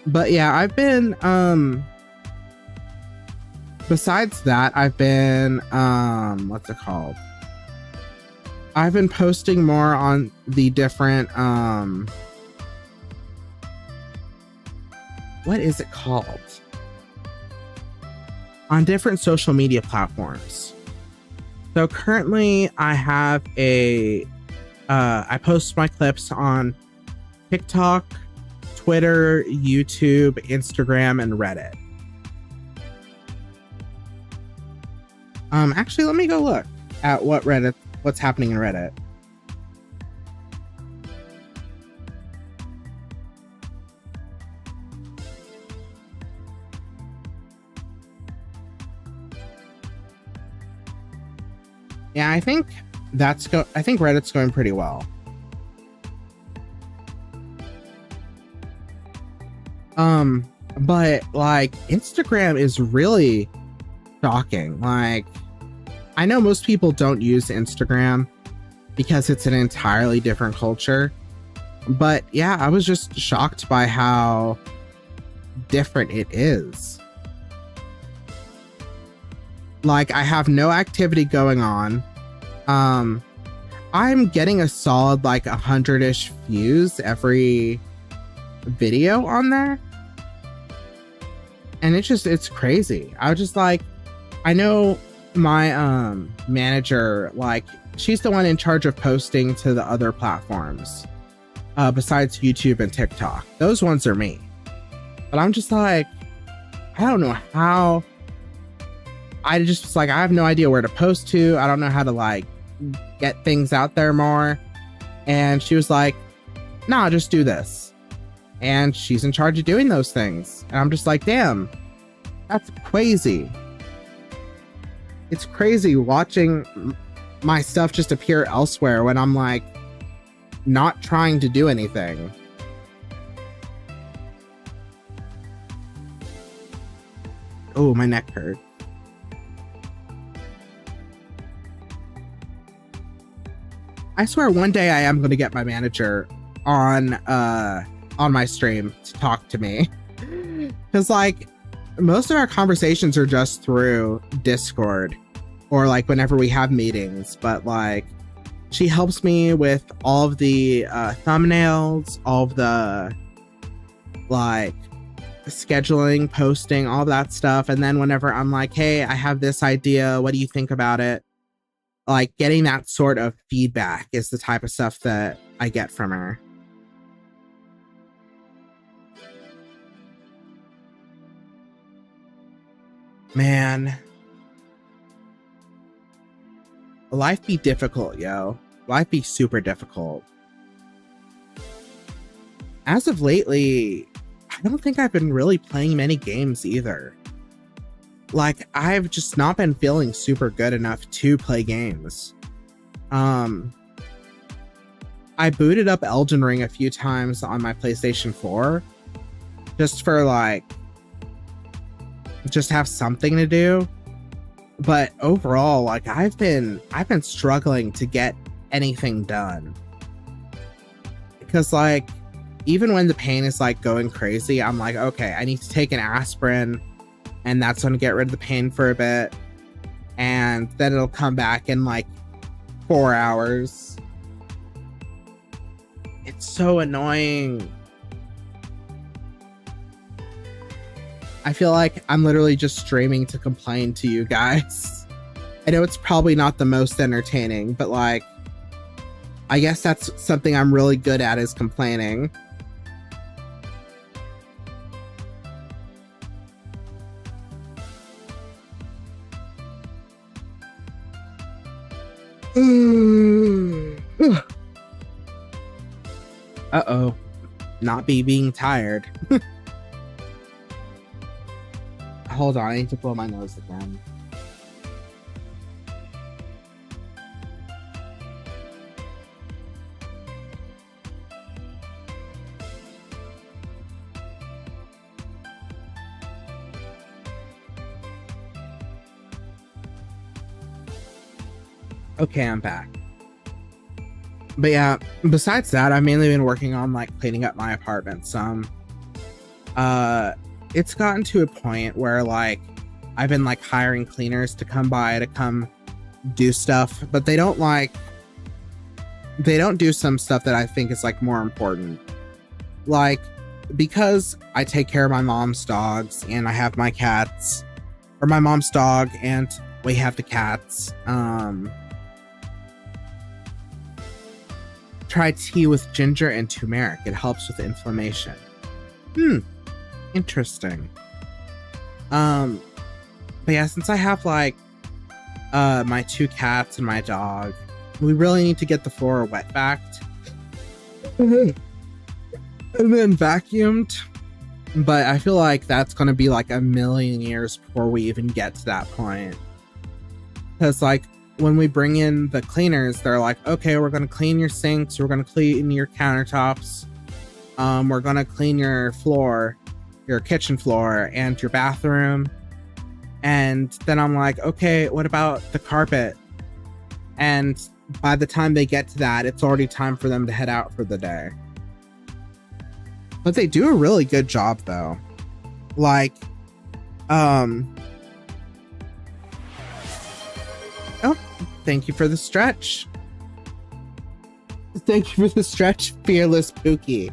But yeah, I've been, besides that, I've been, what's it called? I've been posting more on the different, what is it called? On different social media platforms. So currently I have I post my clips on TikTok, Twitter, YouTube, Instagram, and Reddit. Actually, let me go look at what's happening in Reddit. Yeah, I think Reddit's going pretty well. But like Instagram is really shocking. Like, I know most people don't use Instagram because it's an entirely different culture. But yeah, I was just shocked by how different it is. Like, I have no activity going on. I'm getting a solid like 100-ish views every video on there. And it's crazy. I was just like, I know my manager, like, she's the one in charge of posting to the other platforms besides YouTube and TikTok. Those ones are me. But I'm just like, I don't know how. I just was like, I have no idea where to post to. I don't know how to like get things out there more. And she was like, nah, just do this. And she's in charge of doing those things. And I'm just like, damn, that's crazy. It's crazy watching my stuff just appear elsewhere when I'm like not trying to do anything. Oh, my neck hurt. I swear one day I am going to get my manager on my stream to talk to me. Because like most of our conversations are just through Discord or like whenever we have meetings. But like she helps me with all of the thumbnails, all of the like scheduling, posting, all that stuff. And then whenever I'm like, hey, I have this idea, what do you think about it? Like getting that sort of feedback is the type of stuff that I get from her. Man, life be difficult, yo. Life be super difficult. As of lately, I don't think I've been really playing many games either. Like, I've just not been feeling super good enough to play games. I booted up Elden Ring a few times on my PlayStation 4 just for like just have something to do. But overall, like I've been struggling to get anything done. Because like even when the pain is like going crazy, I'm like, okay, I need to take an aspirin. And that's going to get rid of the pain for a bit. And then it'll come back in like 4 hours. It's so annoying. I feel like I'm literally just streaming to complain to you guys. I know it's probably not the most entertaining, but like, I guess that's something I'm really good at, is complaining. Uh-oh. Not being tired. Hold on, I need to blow my nose again. Okay, I'm back. But yeah, besides that, I've mainly been working on like cleaning up my apartment some. It's gotten to a point where like I've been like hiring cleaners to come by to come do stuff, but they don't do some stuff that I think is like more important. Like, because I take care of my mom's dogs and I have my cats, or my mom's dog and we have the cats, try tea with ginger and turmeric. It helps with inflammation. Interesting. But yeah, since I have like my 2 cats and my dog, we really need to get the floor wet vacked and then vacuumed. But I feel like that's gonna be like a million years before we even get to that point. Because like when we bring in the cleaners, they're like, okay, we're gonna clean your sinks, we're gonna clean your countertops, we're gonna clean your floor, your kitchen floor, and your bathroom. And then I'm like, okay, what about the carpet? And by the time they get to that, it's already time for them to head out for the day. But they do a really good job though. Like, oh, thank you for the stretch. Thank you for the stretch, Fearless Pookie.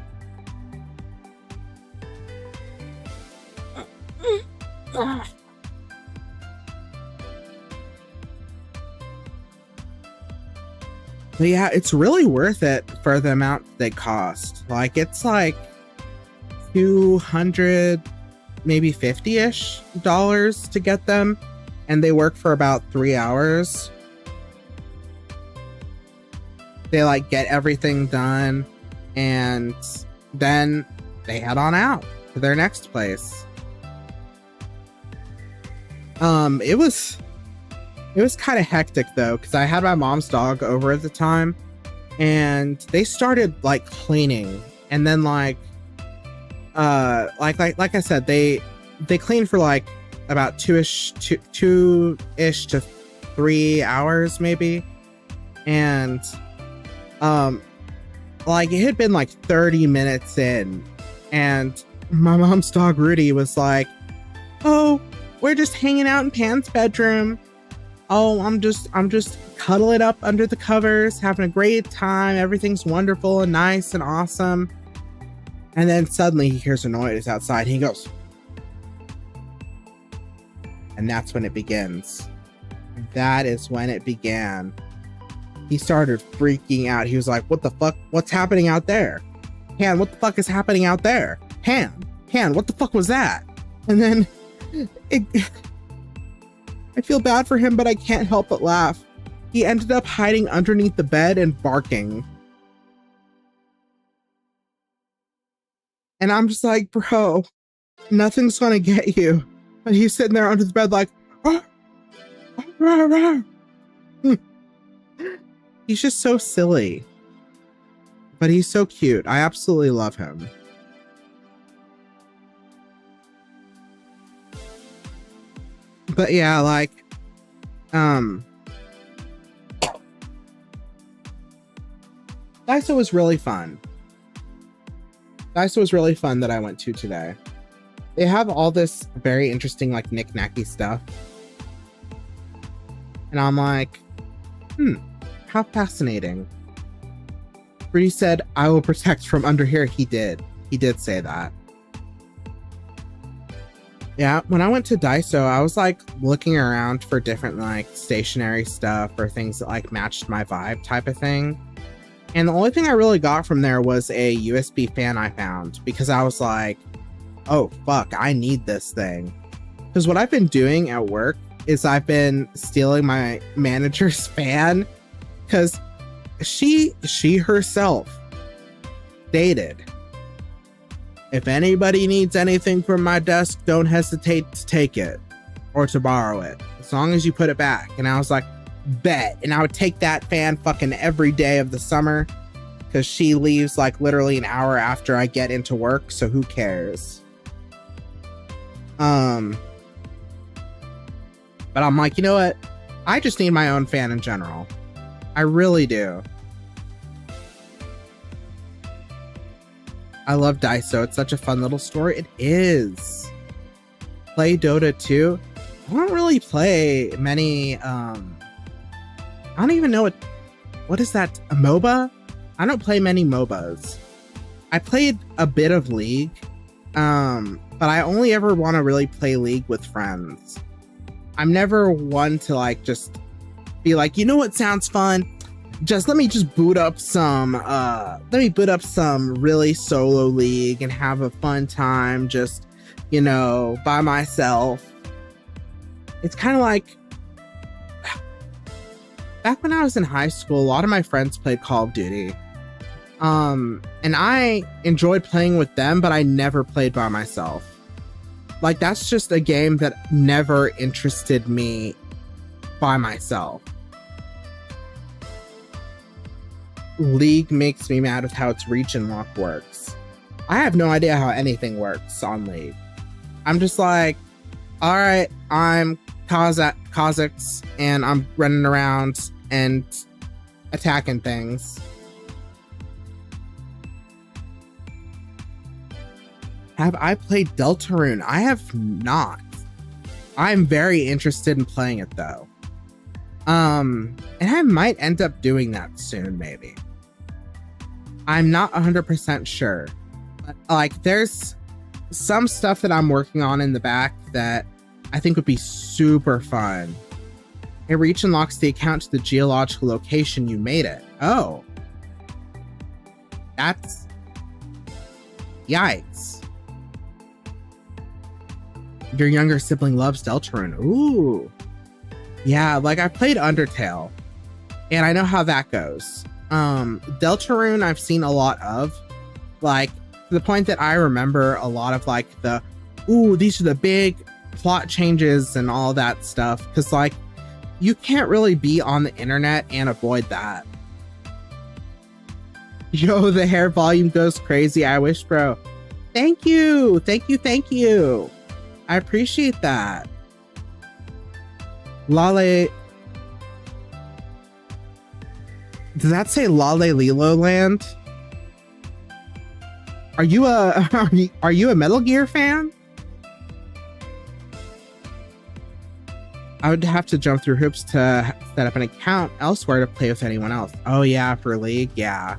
But yeah, it's really worth it for the amount they cost. Like, it's like $200, maybe $50-ish to get them, and they work for about 3 hours. They like get everything done, and then they head on out to their next place. It was kind of hectic though, because I had my mom's dog over at the time, and they started like cleaning, and then like I said, they cleaned for like about two-ish to 3 hours maybe, and like it had been like 30 minutes in, and my mom's dog Rudy was like, oh, we're just hanging out in Pan's bedroom. Oh, I'm just cuddling up under the covers, having a great time. Everything's wonderful and nice and awesome. And then suddenly he hears a noise outside. He goes, and that's when it begins. That is when it began. He started freaking out. He was like, what the fuck? What's happening out there? Han, what the fuck is happening out there? Han, what the fuck was that? And then I feel bad for him, but I can't help but laugh. He ended up hiding underneath the bed and barking. And I'm just like, bro, nothing's gonna get you. But he's sitting there under the bed like, ah, rah, rah. He's just so silly. But he's so cute. I absolutely love him. But yeah, like, Daiso was really fun. Daiso was really fun that I went to today. They have all this very interesting, like, knick-knacky stuff. And I'm like, how fascinating. Rudy said, I will protect from under here. He did. He did say that. Yeah, when I went to Daiso, I was like looking around for different like stationery stuff or things that like matched my vibe type of thing. And the only thing I really got from there was a USB fan I found, because I was like, oh fuck, I need this thing. Because what I've been doing at work is I've been stealing my manager's fan, because she herself stated, if anybody needs anything from my desk, don't hesitate to take it or to borrow it, as long as you put it back. And I was like, bet. And I would take that fan fucking every day of the summer, because she leaves like literally an hour after I get into work, so who cares? But I'm like, you know what? I just need my own fan in general. I really do. I love Daiso. It's such a fun little story. It is. Play Dota 2. I don't really play many, I don't even know what is that? A MOBA? I don't play many MOBAs. I played a bit of League, but I only ever want to really play League with friends. I'm never one to like just be like, you know what sounds fun? Let me boot up some really solo League and have a fun time just, you know, by myself. It's kind of like back when I was in high school, a lot of my friends played Call of Duty. And I enjoyed playing with them, but I never played by myself. Like, that's just a game that never interested me by myself. League makes me mad with how its region lock works. I have no idea how anything works on League. I'm just like, alright, I'm Kazakhs, and I'm running around and attacking things. Have I played Deltarune? I have not. I'm very interested in playing it though. And I might end up doing that soon, maybe. I'm not 100% sure. But, like, there's some stuff that I'm working on in the back that I think would be super fun. It reach unlocks the account to the geological location you made it. Oh. That's... Yikes. Your younger sibling loves Deltarune. Ooh. Yeah, like, I played Undertale, and I know how that goes. Deltarune I've seen a lot of, like, to the point that I remember a lot of, like, the, ooh, these are the big plot changes and all that stuff, because, like, you can't really be on the internet and avoid that. Yo, the hair volume goes crazy. I wish, bro. Thank you. Thank you. Thank you. I appreciate that. Lale. Does that say Lale Lilo Land? Are you a Metal Gear fan? I would have to jump through hoops to set up an account elsewhere to play with anyone else. Oh yeah, for League, yeah.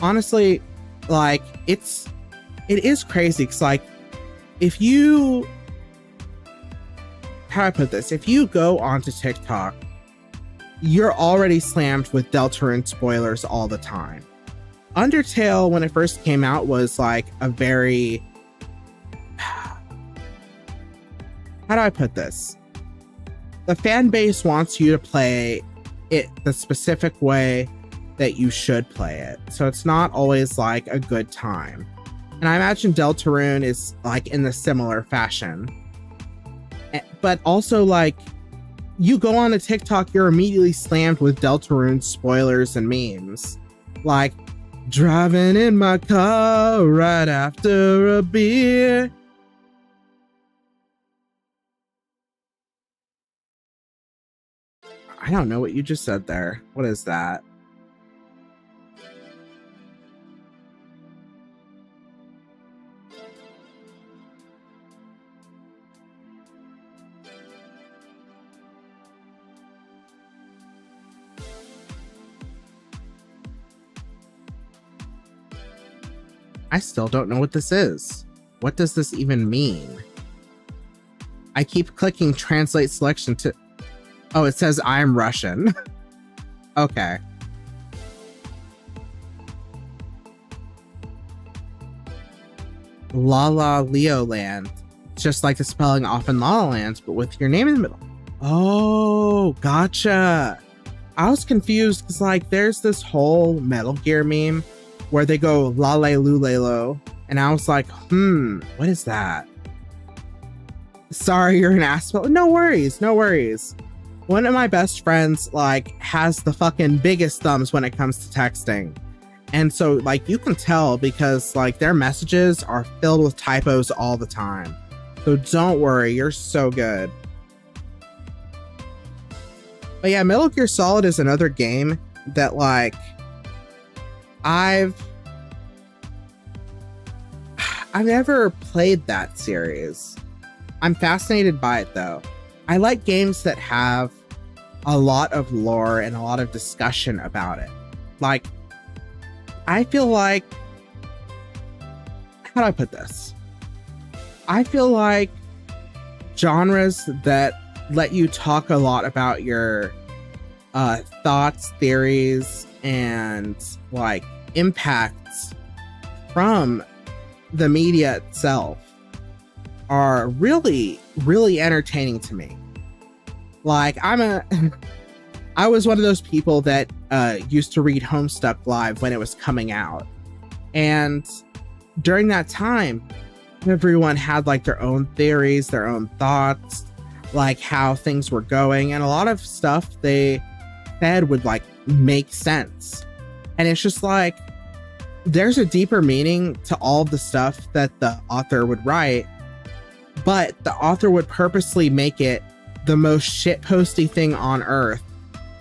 Honestly, like, it is crazy, because, like, if you, how do I put this? If you go onto TikTok, you're already slammed with Deltarune spoilers all the time. Undertale, when it first came out, was like a very, how do I put this? The fan base wants you to play it the specific way that you should play it. So it's not always like a good time. And I imagine Deltarune is like in the similar fashion. But also, like, you go on a TikTok, you're immediately slammed with Deltarune spoilers and memes. Like, driving in my car right after a beer. I don't know what you just said there. What is that? I still don't know what this is. What does this even mean? I keep clicking translate selection to... Oh, it says I'm Russian. Okay. La La Leo Land. It's just like the spelling off in La La Land, but with your name in the middle. Oh, gotcha. I was confused because like there's this whole Metal Gear meme where they go La Le Lulelo, and I was like, what is that? Sorry, you're an asshole. No worries, no worries. One of my best friends like has the fucking biggest thumbs when it comes to texting. And so like you can tell because like their messages are filled with typos all the time. So don't worry, you're so good. But yeah, Metal Gear Solid is another game that like I've never played that series. I'm fascinated by it though. I like games that have a lot of lore and a lot of discussion about it. Like, I feel like, how do I put this? I feel like genres that let you talk a lot about your thoughts, theories, and like impacts from the media itself are really, really entertaining to me. Like I was one of those people that used to read Homestuck Live when it was coming out. And during that time, everyone had like their own theories, their own thoughts, like how things were going. And a lot of stuff they said would like make sense. And it's just like, there's a deeper meaning to all of the stuff that the author would write, but the author would purposely make it the most shitposty thing on earth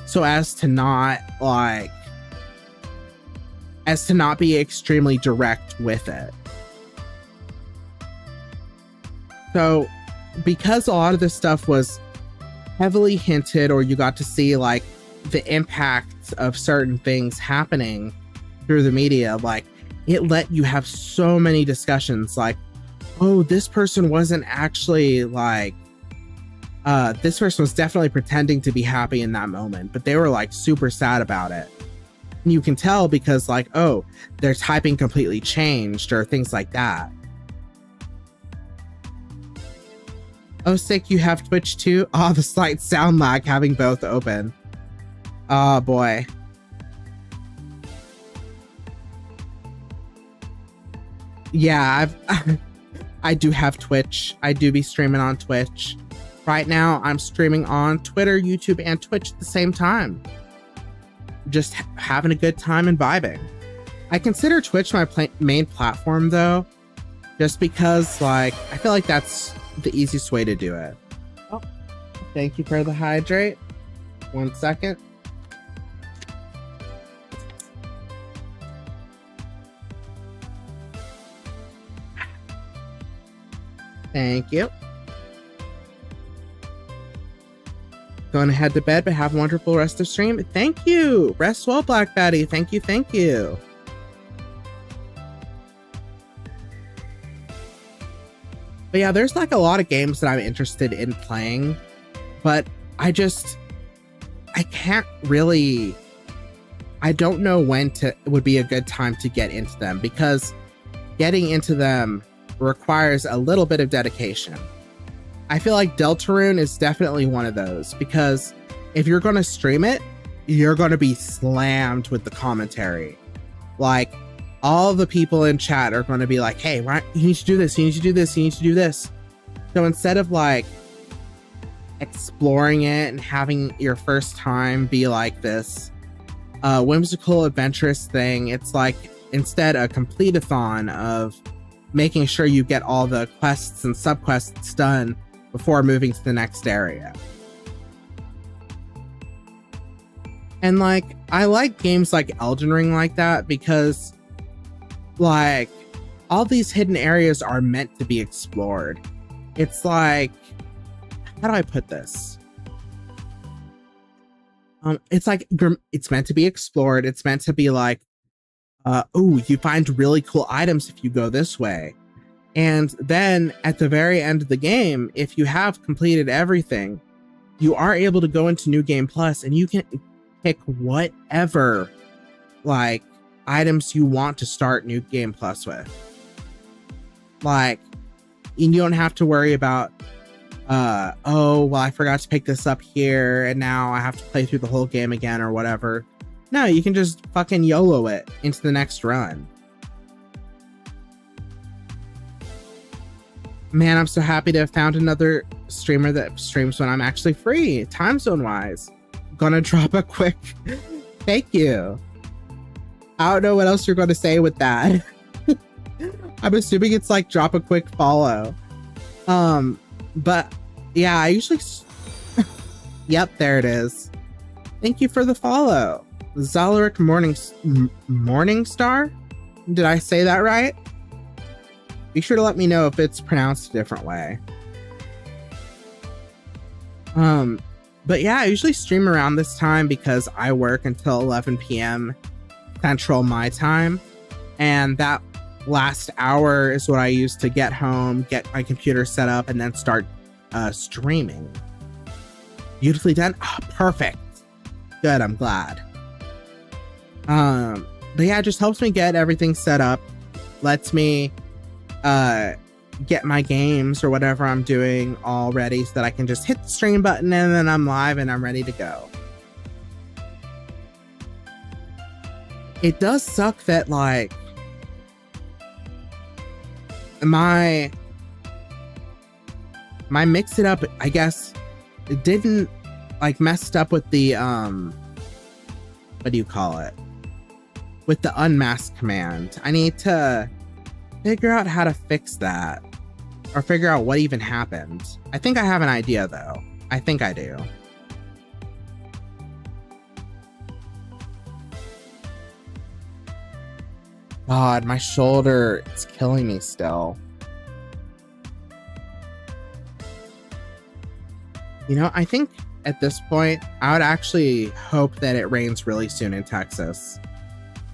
so as to not be extremely direct with it. So because a lot of this stuff was heavily hinted, or you got to see like the impact of certain things happening through the media, like it let you have so many discussions like, oh, this person wasn't actually like this person was definitely pretending to be happy in that moment, but they were like super sad about it. And you can tell because like, oh, their typing completely changed or things like that. Oh, sick, you have Twitch too? Oh, the slight sound lag having both open. Oh boy. Yeah, I do have Twitch. I do be streaming on Twitch. Right now, I'm streaming on Twitter, YouTube, and Twitch at the same time. Just having a good time and vibing. I consider Twitch my main platform though, just because like, I feel like that's the easiest way to do it. Oh, thank you for the hydrate. 1 second. Thank you. Going to head to bed, but have a wonderful rest of stream. Thank you. Rest well, Black Betty. Thank you. Thank you. But yeah, there's like a lot of games that I'm interested in playing, but I can't really, I don't know when would be a good time to get into them, because getting into them requires a little bit of dedication. I feel like Deltarune is definitely one of those, because if you're going to stream it, you're going to be slammed with the commentary. Like, all the people in chat are going to be like, hey, Ryan, you need to do this, you need to do this, you need to do this. So instead of like exploring it and having your first time be like this whimsical, adventurous thing, it's like instead a complete-a-thon of making sure you get all the quests and subquests done before moving to the next area. And like, I like games like Elden Ring like that, because like all these hidden areas are meant to be explored. It's like, how do I put this? It's like, it's meant to be explored. It's meant to be like, oh, you find really cool items if you go this way. And then at the very end of the game, if you have completed everything, you are able to go into New Game Plus and you can pick whatever like items you want to start New Game Plus with. Like, you don't have to worry about, oh, well, I forgot to pick this up here, and now I have to play through the whole game again or whatever. No, you can just fucking YOLO it into the next run. Man, I'm so happy to have found another streamer that streams when I'm actually free, time zone wise. Gonna drop a quick thank you. I don't know what else you're gonna say with that. I'm assuming it's like drop a quick follow. But yeah, I usually yep, there it is. Thank you for the follow. Zalaric Morningstar? Did I say that right? Be sure to let me know if it's pronounced a different way. But yeah, I usually stream around this time because I work until 11 p.m. Central my time. And that last hour is what I use to get home, get my computer set up, and then start streaming. Beautifully done. Oh, perfect. Good, I'm glad. But yeah, it just helps me get everything set up. Lets me get my games or whatever I'm doing all ready so that I can just hit the stream button and then I'm live and I'm ready to go. It does suck that like my mix it up, I guess it didn't like messed up with the what do you call it, with the unmask command. I need to figure out how to fix that or figure out what even happened. I think I have an idea though. I think I do. God, my shoulder is killing me still. You know, I think at this point, I would actually hope that it rains really soon in Texas.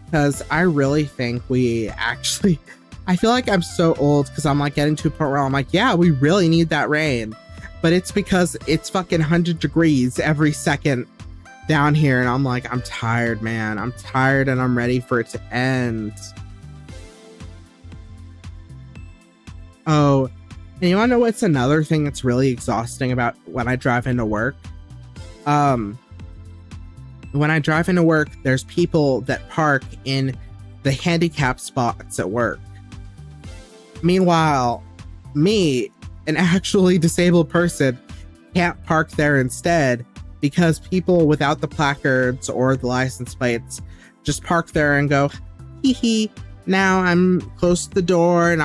Because I really think we actually... I feel like I'm so old because I'm like getting to a point where I'm like, yeah, we really need that rain. But it's because it's fucking 100 degrees every second down here. And I'm like, I'm tired, man. I'm tired and I'm ready for it to end. Oh, and you want to know what's another thing that's really exhausting about when I drive into work? When I drive into work, there's people that park in the handicap spots at work. Meanwhile, me, an actually disabled person, can't park there instead because people without the placards or the license plates just park there and go, hee hee, now I'm close to the door and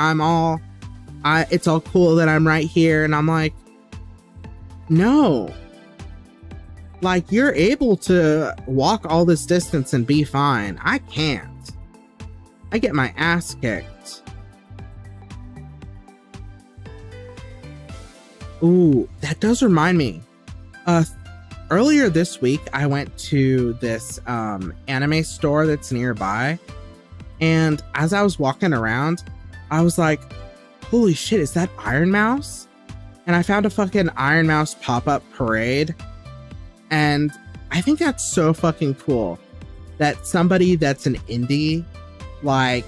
it's all cool that I'm right here. And I'm like, no. Like, you're able to walk all this distance and be fine. I can't. I get my ass kicked. Ooh, that does remind me. Earlier this week, I went to this anime store that's nearby. And as I was walking around, I was like, holy shit, is that Iron Mouse? And I found a fucking Iron Mouse pop-up parade. And I think that's so fucking cool that somebody that's an indie, like,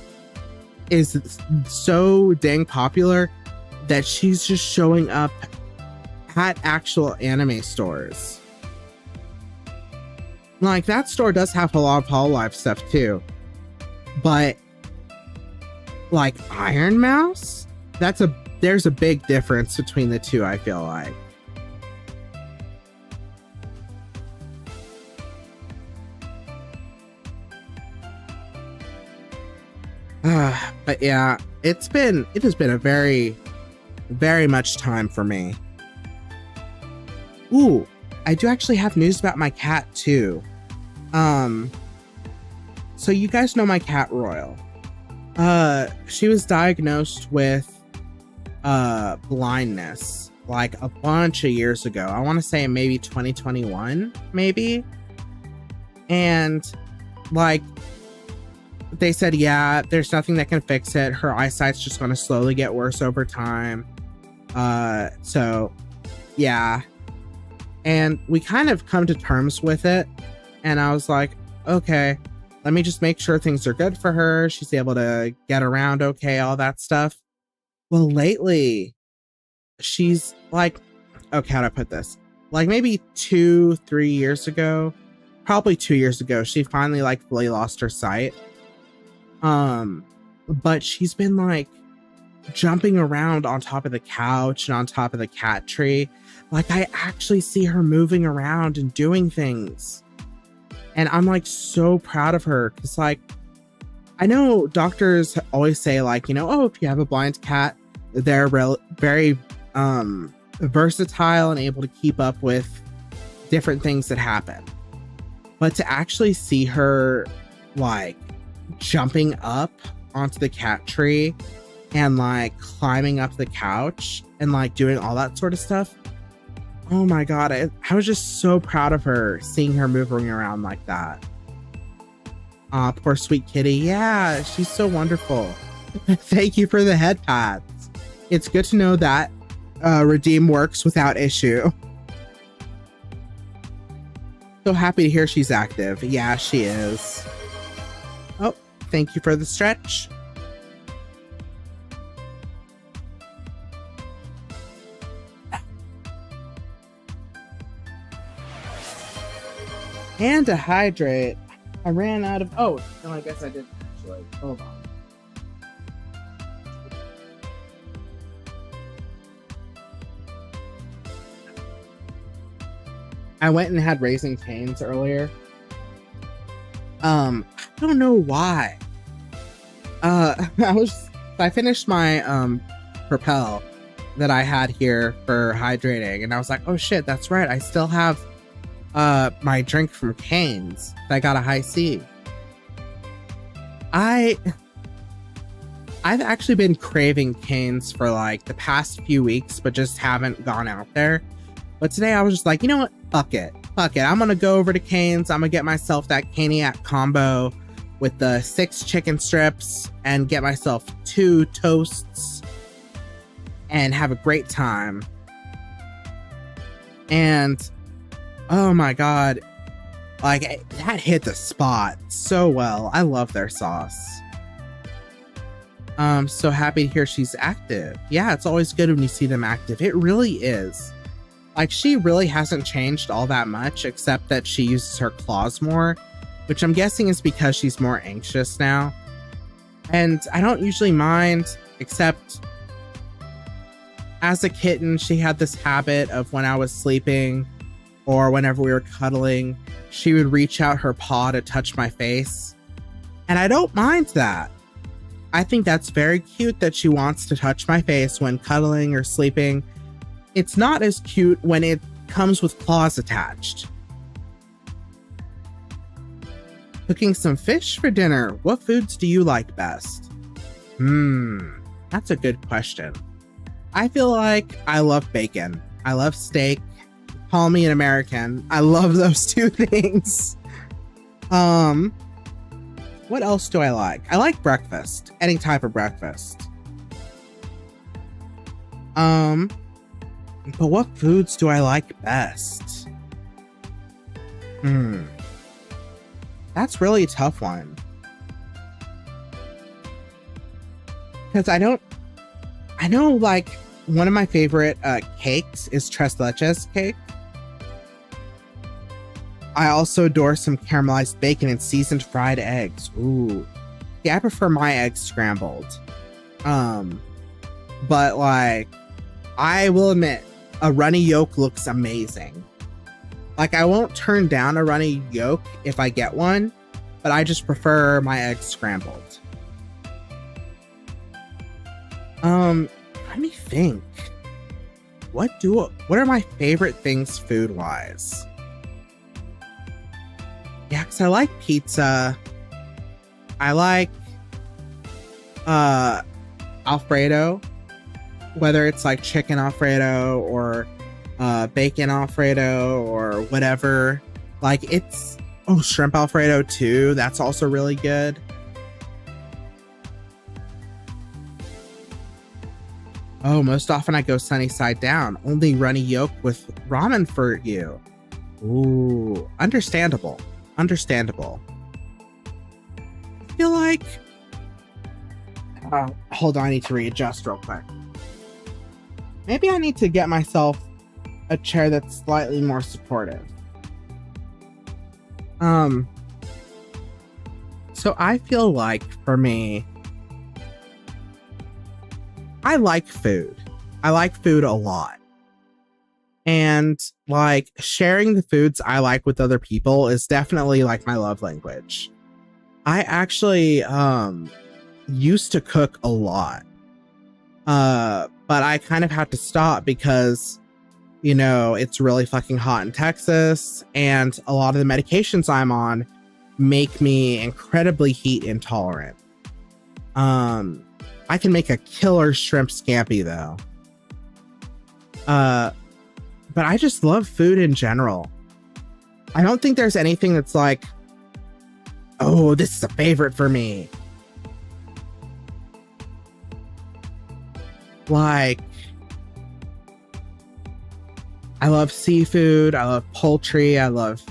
is so dang popular that she's just showing up at actual anime stores. Like, that store does have a lot of Hololive stuff too. But, like, Iron Mouse? There's a big difference between the two, I feel like. But yeah, it has been a very, very much time for me. Ooh, I do actually have news about my cat too. So you guys know my cat Royal. She was diagnosed with blindness like a bunch of years ago. I want to say maybe 2021, maybe. And like, they said, yeah, there's nothing that can fix it. Her eyesight's just going to slowly get worse over time. So yeah. And we kind of come to terms with it. And I was like, okay, let me just make sure things are good for her. She's able to get around okay, all that stuff. Well, lately, she's like, okay, how do I put this? Like maybe 2, 3 years ago, probably 2 years ago, she finally like fully lost her sight. Um, but she's been like jumping around on top of the couch and on top of the cat tree. Like I actually see her moving around and doing things. And I'm like so proud of her because like I know doctors always say like, oh, if you have a blind cat, they're very versatile and able to keep up with different things that happen. But to actually see her like jumping up onto the cat tree and like climbing up the couch and like doing all that sort of stuff. Oh my God. I was just so proud of her seeing her moving around like that. Poor sweet kitty. Yeah, she's so wonderful. Thank you for the head pats. It's good to know that Redeem works without issue. So happy to hear she's active. Yeah, she is. Oh, thank you for the stretch. And to hydrate. I ran out of... Oh, no, I guess I didn't actually. Hold on. I went and had Raising Cane's earlier. I don't know why. I finished my Propel that I had here for hydrating, and I was like, oh shit, that's right. I still have my drink from Cane's that I got a high C. I've actually been craving Cane's for like the past few weeks, but just haven't gone out there. But today I was just like, you know what? Fuck it. I'm gonna go over to Cane's. I'm gonna get myself that Caniac combo with the 6 chicken strips and get myself 2 toasts and have a great time. And oh my God, like that hit the spot so well. I love their sauce. So happy to hear she's active. Yeah, it's always good when you see them active. It really is. Like she really hasn't changed all that much, except that she uses her claws more, which I'm guessing is because she's more anxious now. And I don't usually mind, except as a kitten, she had this habit of when I was sleeping or whenever we were cuddling, she would reach out her paw to touch my face. And I don't mind that. I think that's very cute that she wants to touch my face when cuddling or sleeping. It's not as cute when it comes with claws attached. Cooking some fish for dinner. What foods do you like best? That's a good question. I feel like I love bacon. I love steak. Call me an American. I love those two things. What else do I like? I like breakfast. Any type of breakfast. But what foods do I like best? That's really a tough one. Because I know like one of my favorite cakes is tres leches cake. I also adore some caramelized bacon and seasoned fried eggs. Ooh. Yeah, I prefer my eggs scrambled. But like, I will admit, a runny yolk looks amazing. Like, I won't turn down a runny yolk if I get one, but I just prefer my eggs scrambled. Let me think. What are my favorite things food-wise? Yeah, because I like pizza. I like Alfredo. Whether it's like chicken Alfredo or bacon Alfredo or whatever. Like it's... Oh, shrimp Alfredo too. That's also really good. Oh, most often I go sunny side down. Only runny yolk with ramen for you. Ooh, understandable. Understandable. I feel like Hold on, I need to readjust real quick. Maybe I need to get myself a chair that's slightly more supportive. So I feel like for me, I like food. I like food a lot. And like sharing the foods I like with other people is definitely like my love language. I actually used to cook a lot. But I kind of had to stop because, you know, it's really fucking hot in Texas, and a lot of the medications I'm on make me incredibly heat intolerant. I can make a killer shrimp scampi though. But I just love food in general. I don't think there's anything that's like, oh, this is a favorite for me. Like, I love seafood, I love poultry, I love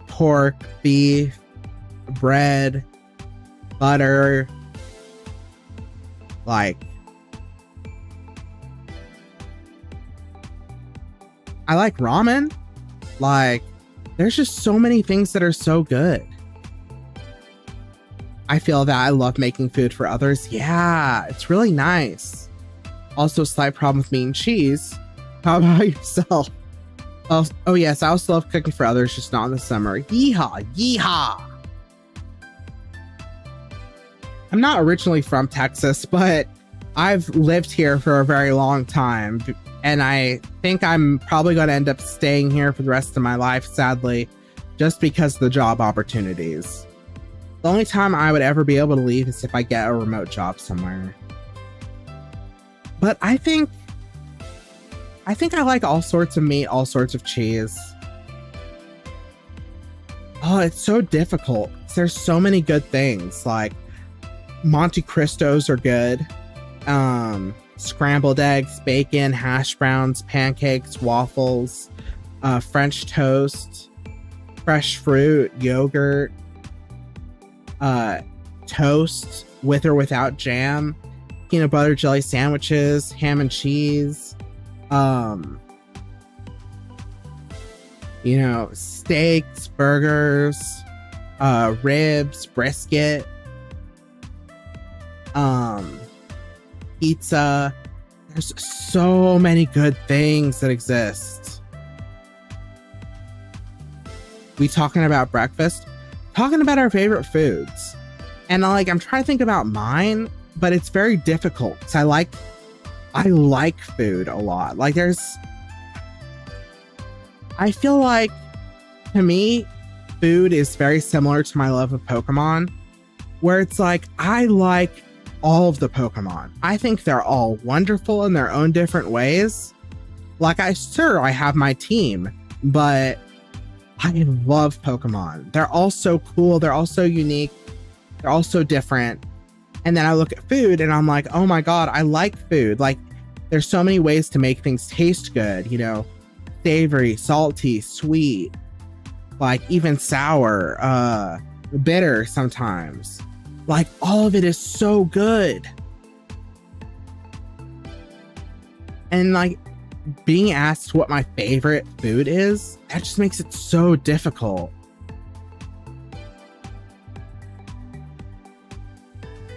pork, beef, bread, butter. Like, I like ramen. Like, there's just so many things that are so good. I feel that I love making food for others. Yeah, it's really nice. Also, slight problem with meat and cheese. How about yourself? Oh yes, I also love cooking for others, just not in the summer. Yeehaw, yeehaw. I'm not originally from Texas, but I've lived here for a very long time. And I think I'm probably going to end up staying here for the rest of my life, sadly, just because of the job opportunities. The only time I would ever be able to leave is if I get a remote job somewhere. But I think I like all sorts of meat, all sorts of cheese. Oh, it's so difficult. There's so many good things. Like Monte Cristos are good. Scrambled eggs, bacon, hash browns, pancakes, waffles, French toast, fresh fruit, yogurt, toast with or without jam, peanut butter jelly sandwiches, ham and cheese, you know, steaks, burgers, ribs, brisket, pizza. There's so many good things that exist. We talking about breakfast, talking about our favorite foods. And like, I'm trying to think about mine, but it's very difficult because I like food a lot. Like I feel like, to me, food is very similar to my love of Pokemon, where it's like, I like all of the Pokemon. I think they're all wonderful in their own different ways. Like, I have my team, but I love Pokemon. They're all so cool. They're all so unique. They're all so different. And then I look at food and I'm like, oh my God, I like food. Like, there's so many ways to make things taste good, you know, savory, salty, sweet, like even sour, bitter sometimes. Like, all of it is so good. And like, being asked what my favorite food is, that just makes it so difficult.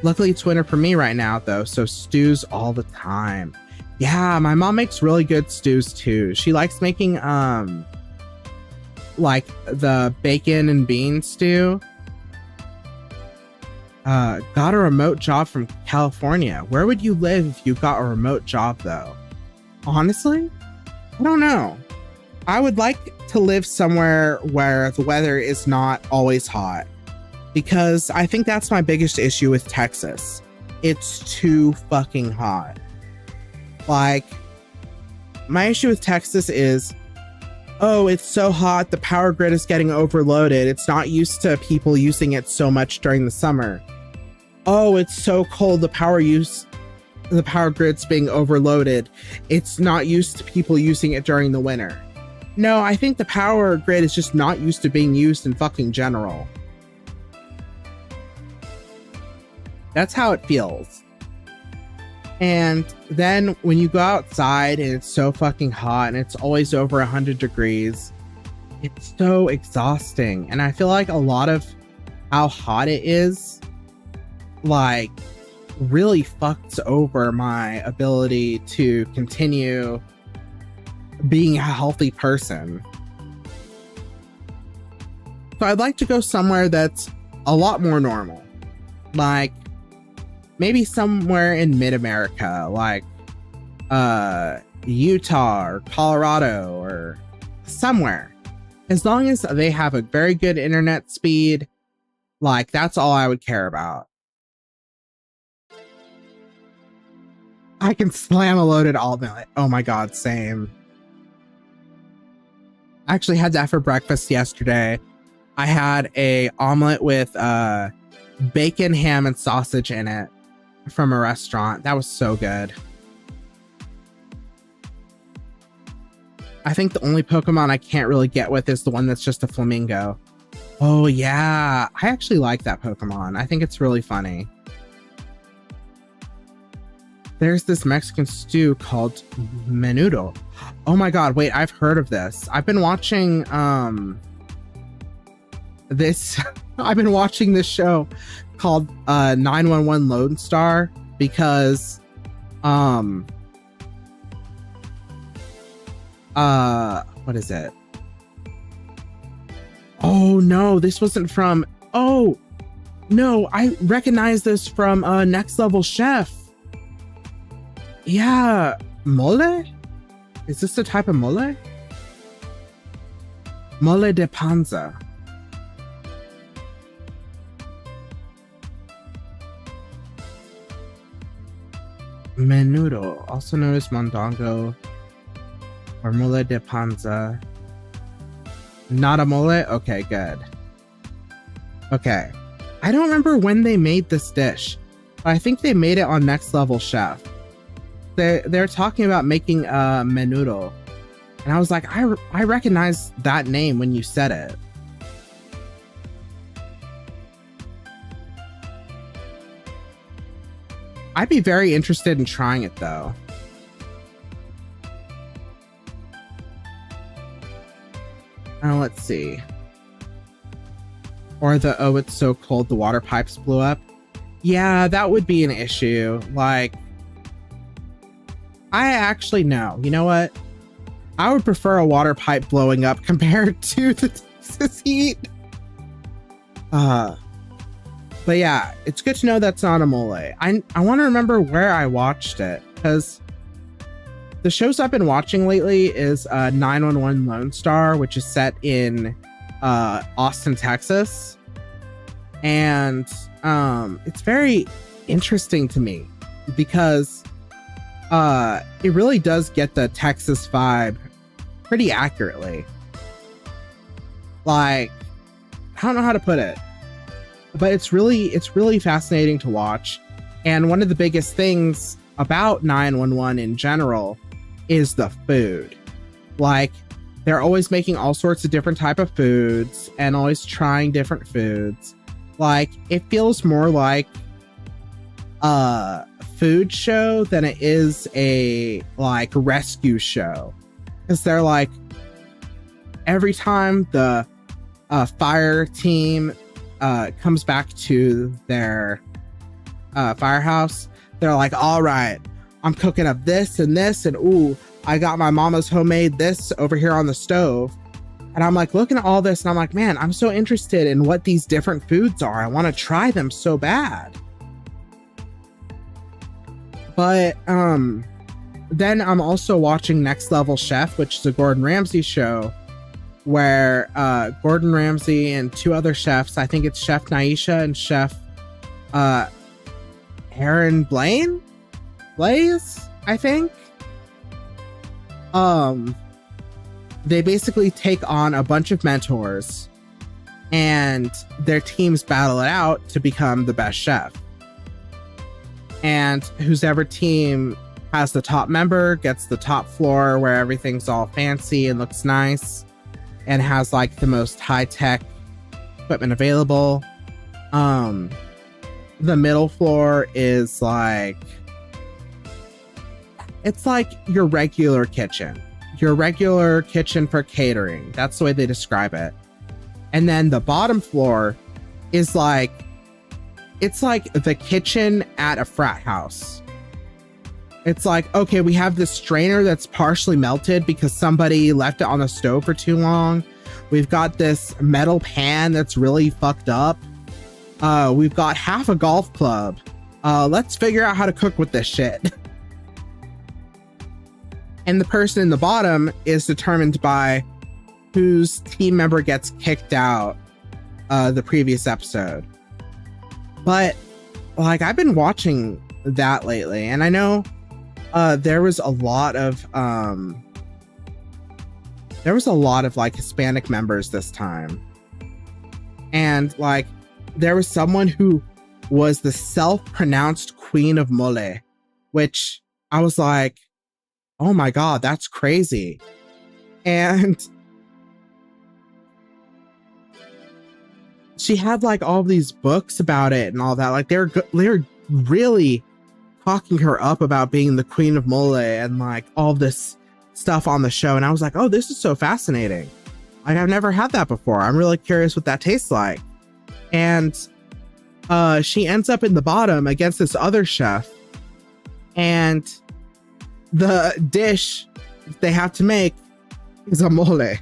Luckily, it's winter for me right now, though, so stews all the time. Yeah, my mom makes really good stews, too. She likes making, like, the bacon and bean stew. Got a remote job from California. Where would you live if you got a remote job, though? Honestly, I don't know. I would like to live somewhere where the weather is not always hot, because I think that's my biggest issue with Texas. It's too fucking hot. Like, my issue with Texas is, oh, it's so hot, the power grid is getting overloaded. It's not used to people using it so much during the summer. Oh, it's so cold, the power grid's being overloaded. It's not used to people using it during the winter. No, I think the power grid is just not used to being used in fucking general. That's how it feels. And then when you go outside and it's so fucking hot and it's always over 100 degrees, it's so exhausting. And I feel like a lot of how hot it is, like, really fucks over my ability to continue being a healthy person. So I'd like to go somewhere that's a lot more normal. Like, maybe somewhere in mid-America, like Utah or Colorado or somewhere. As long as they have a very good internet speed, like, that's all I would care about. I can slam a loaded omelet. Oh my god, same. I actually had that for breakfast yesterday. I had a omelet with bacon, ham, and sausage in it from a restaurant. That was so good. I think the only Pokemon I can't really get with is the one that's just a flamingo. Oh yeah, I actually like that Pokemon. I think it's really funny. There's this Mexican stew called menudo. Oh my god, wait, I've heard of this. I've been watching this I've been watching this show called 911 Lone Star because what is it? Oh no, this wasn't from, oh no, I recognize this from Next Level Chef. Yeah, mole? Is this the type of mole? Mole de panza. Menudo, also known as mondongo or mole de panza. Not a mole? Okay, good. Okay. I don't remember when they made this dish, but I think they made it on Next Level Chef. They're talking about making menudo. And I was like, I recognize that name when you said it. I'd be very interested in trying it though. Let's see. Or the, oh, it's so cold the water pipes blew up. Yeah, that would be an issue. Like, I actually know. You know what? I would prefer a water pipe blowing up compared to the Texas heat. But yeah, it's good to know that's not a mole. I want to remember where I watched it, because the shows I've been watching lately is 911 Lone Star, which is set in Austin, Texas. And it's very interesting to me because it really does get the Texas vibe pretty accurately. Like, I don't know how to put it, but it's really fascinating to watch. And one of the biggest things about 911 in general is the food. Like, they're always making all sorts of different type of foods and always trying different foods. Like, it feels more like a food show than it is a like rescue show, because they're like, every time the fire team comes back to their firehouse, they're like, all right, I'm cooking up this and this, and ooh, I got my mama's homemade this over here on the stove. And I'm like looking at all this and I'm like, man, I'm so interested in what these different foods are. I want to try them so bad. But then I'm also watching Next Level Chef, which is a Gordon Ramsay show, where Gordon Ramsay and two other chefs, I think it's Chef Naisha and Chef Aaron Blaze, I think. They basically take on a bunch of mentors and their teams battle it out to become the best chef. And whoever team has the top member gets the top floor where everything's all fancy and looks nice and has like the most high-tech equipment available. the middle floor is like, it's like your regular kitchen for catering. That's the way they describe it. And then the bottom floor is like, it's like the kitchen at a frat house. It's like, okay, we have this strainer that's partially melted because somebody left it on the stove for too long. We've got this metal pan that's really fucked up. We've got half a golf club. Let's figure out how to cook with this shit. And the person in the bottom is determined by whose team member gets kicked out the previous episode. But like, I've been watching that lately, and I know there was a lot of like Hispanic members this time. And like, there was someone who was the self-pronounced Queen of Mole, which I was like, oh my God, that's crazy. And she had like all these books about it and all that. Like they're really talking her up about being the Queen of Mole and like all this stuff on the show. And I was like, oh, this is so fascinating. Like, I've never had that before. I'm really curious what that tastes like. And she ends up in the bottom against this other chef. And the dish they have to make is a mole.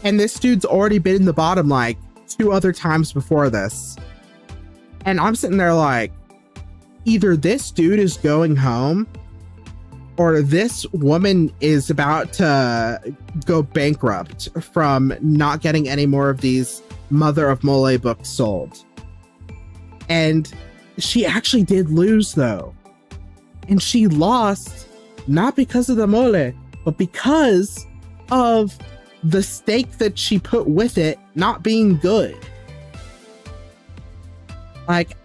And this dude's already been in the bottom like 2 other times before this. And I'm sitting there like, either this dude is going home or this woman is about to go bankrupt from not getting any more of these Mother of Mole books sold. And she actually did lose though. And she lost not because of the mole, but because of the steak that she put with it not being good. Like,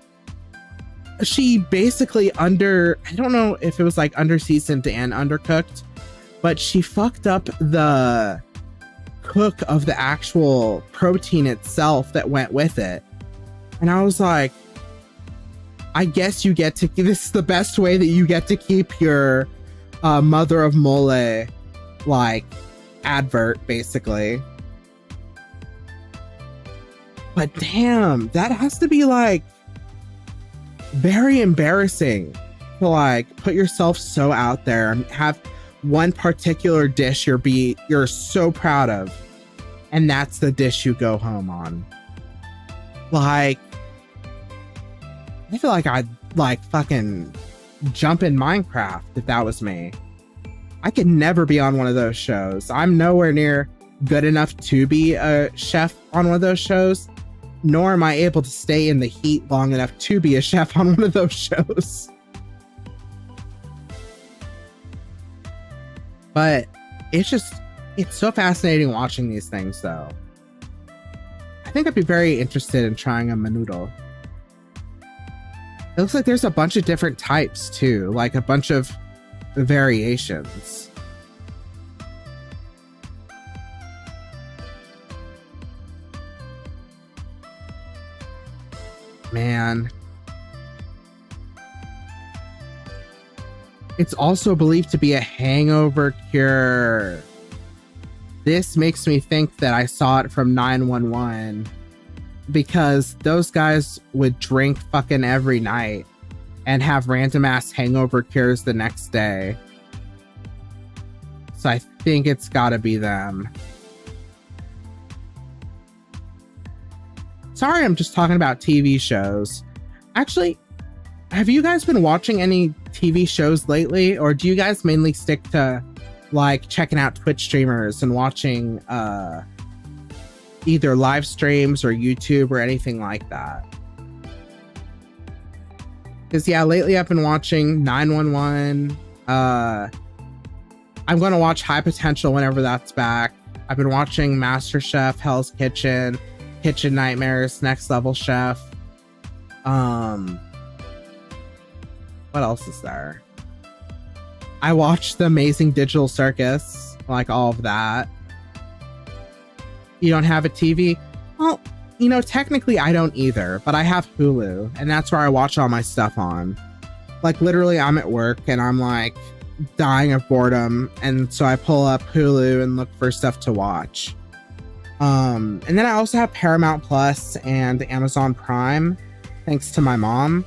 she basically I don't know if it was like under-seasoned and undercooked, but she fucked up the cook of the actual protein itself that went with it. And I was like, I guess you get to, this is the best way that you get to keep your Mother of Mole like advert, basically. But damn, that has to be like very embarrassing to like put yourself so out there and have one particular dish you're so proud of, and that's the dish you go home on. Like, I feel like I'd like fucking jump in Minecraft if that was me. I could never be on one of those shows. I'm nowhere near good enough to be a chef on one of those shows, nor am I able to stay in the heat long enough to be a chef on one of those shows. But it's so fascinating watching these things though. I think I'd be very interested in trying a menudo. It looks like there's a bunch of different types too, like a bunch of variations. Man. It's also believed to be a hangover cure. This makes me think that I saw it from 911. Because those guys would drink fucking every night and have random ass hangover cures the next day. So I think it's gotta be them. Sorry, I'm just talking about TV shows. Actually, have you guys been watching any TV shows lately? Or do you guys mainly stick to like checking out Twitch streamers and watching either live streams or YouTube or anything like that? Because yeah, lately I've been watching 911. I'm going to watch High Potential whenever that's back. I've been watching MasterChef, Hell's Kitchen, Kitchen Nightmares, Next Level Chef. What else is there? I watched The Amazing Digital Circus, like all of that. You don't have a TV? Well, you know, technically I don't either, but I have Hulu, and that's where I watch all my stuff on. Like, literally, I'm at work and I'm like dying of boredom, and so I pull up Hulu and look for stuff to watch. And then I also have Paramount Plus and Amazon Prime, thanks to my mom.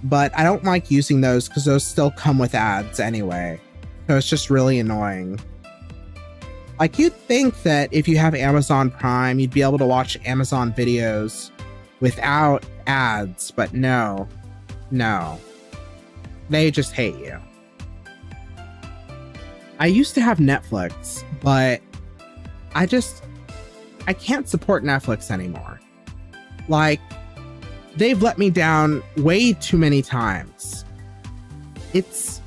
But I don't like using those because those still come with ads anyway. So it's just really annoying. Like, you'd think that if you have Amazon Prime, you'd be able to watch Amazon videos without ads, but no. They just hate you. I used to have Netflix, but I can't support Netflix anymore. Like, they've let me down way too many times. It's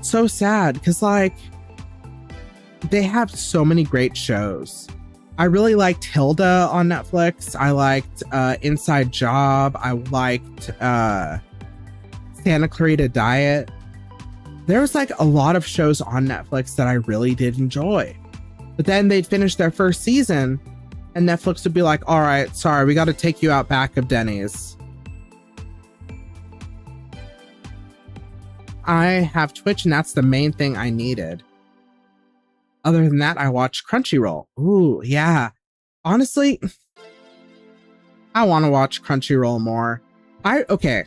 so sad because, like, they have so many great shows. I really liked Hilda on Netflix. I liked Inside Job. I liked Santa Clarita Diet. There was like a lot of shows on Netflix that I really did enjoy. But then they'd finish their first season and Netflix would be like, all right, sorry, we got to take you out back of Denny's. I have Twitch and that's the main thing I needed. Other than that, I watch Crunchyroll. Ooh, yeah. Honestly, I want to watch Crunchyroll more. Okay.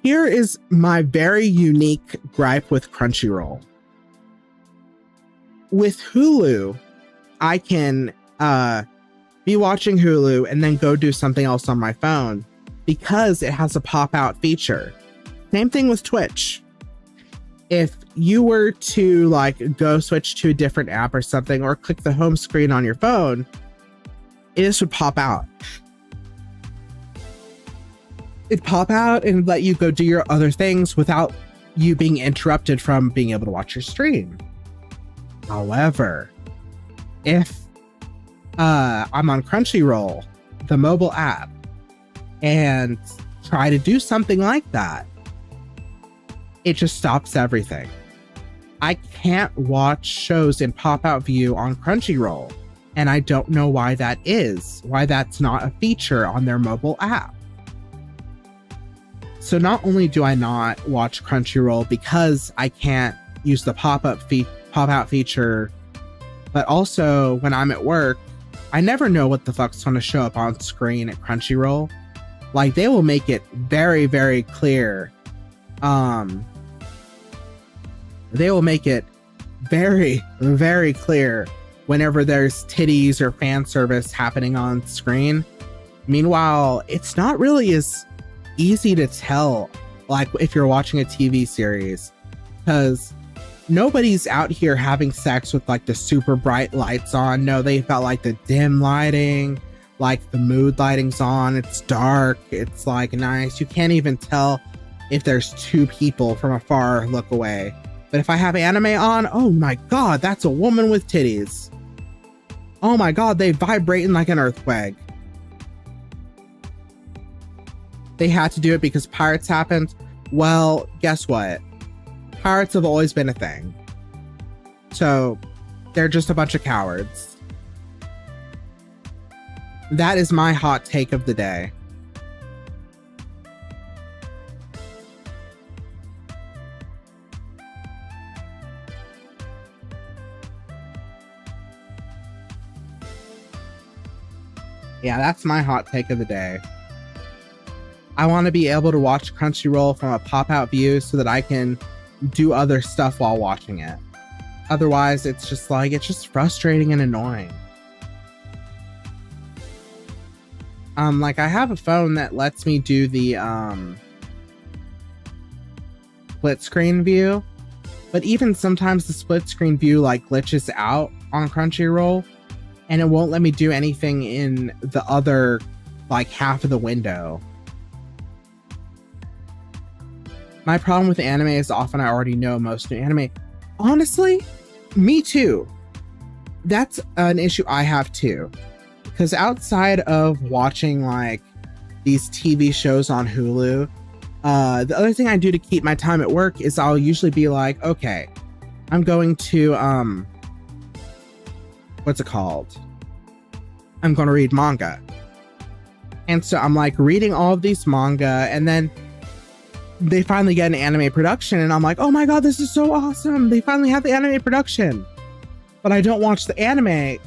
Here is my very unique gripe with Crunchyroll. With Hulu, I can be watching Hulu and then go do something else on my phone because it has a pop-out feature. Same thing with Twitch. If you were to like go switch to a different app or something or click the home screen on your phone, it just would pop out. It'd pop out and let you go do your other things without you being interrupted from being able to watch your stream. However, if I'm on Crunchyroll, the mobile app, and try to do something like that, it just stops everything. I can't watch shows in pop-out view on Crunchyroll, and I don't know why that is, why that's not a feature on their mobile app. So not only do I not watch Crunchyroll because I can't use the pop-out feature, but also when I'm at work, I never know what the fuck's going to show up on screen at Crunchyroll. Like, they will make it very, very clear. They will make it very, very clear whenever there's titties or fan service happening on screen. Meanwhile, it's not really as easy to tell, like, if you're watching a TV series, because nobody's out here having sex with like the super bright lights on. No, they've got like the dim lighting, like the mood lighting's on. It's dark. It's like nice. You can't even tell if there's two people from a far look away. But if I have anime on, oh my god, that's a woman with titties. Oh my god, they vibrating like an earthquake. They had to do it because pirates happened. Well, guess what? Pirates have always been a thing. So they're just a bunch of cowards. That is my hot take of the day. Yeah, that's my hot take of the day. I want to be able to watch Crunchyroll from a pop-out view so that I can do other stuff while watching it. Otherwise, it's just frustrating and annoying. Like, I have a phone that lets me do the split screen view, but even sometimes the split screen view like glitches out on Crunchyroll and it won't let me do anything in the other like half of the window. My problem with anime is often I already know most new anime. Honestly, me too. That's an issue I have too. Because outside of watching like these TV shows on Hulu, the other thing I do to keep my time at work is I'll usually be like, okay, I'm going to, what's it called? I'm going to read manga. And so I'm like reading all of these manga, and then they finally get an anime production, and I'm like, oh my god, this is so awesome. They finally have the anime production. But I don't watch the anime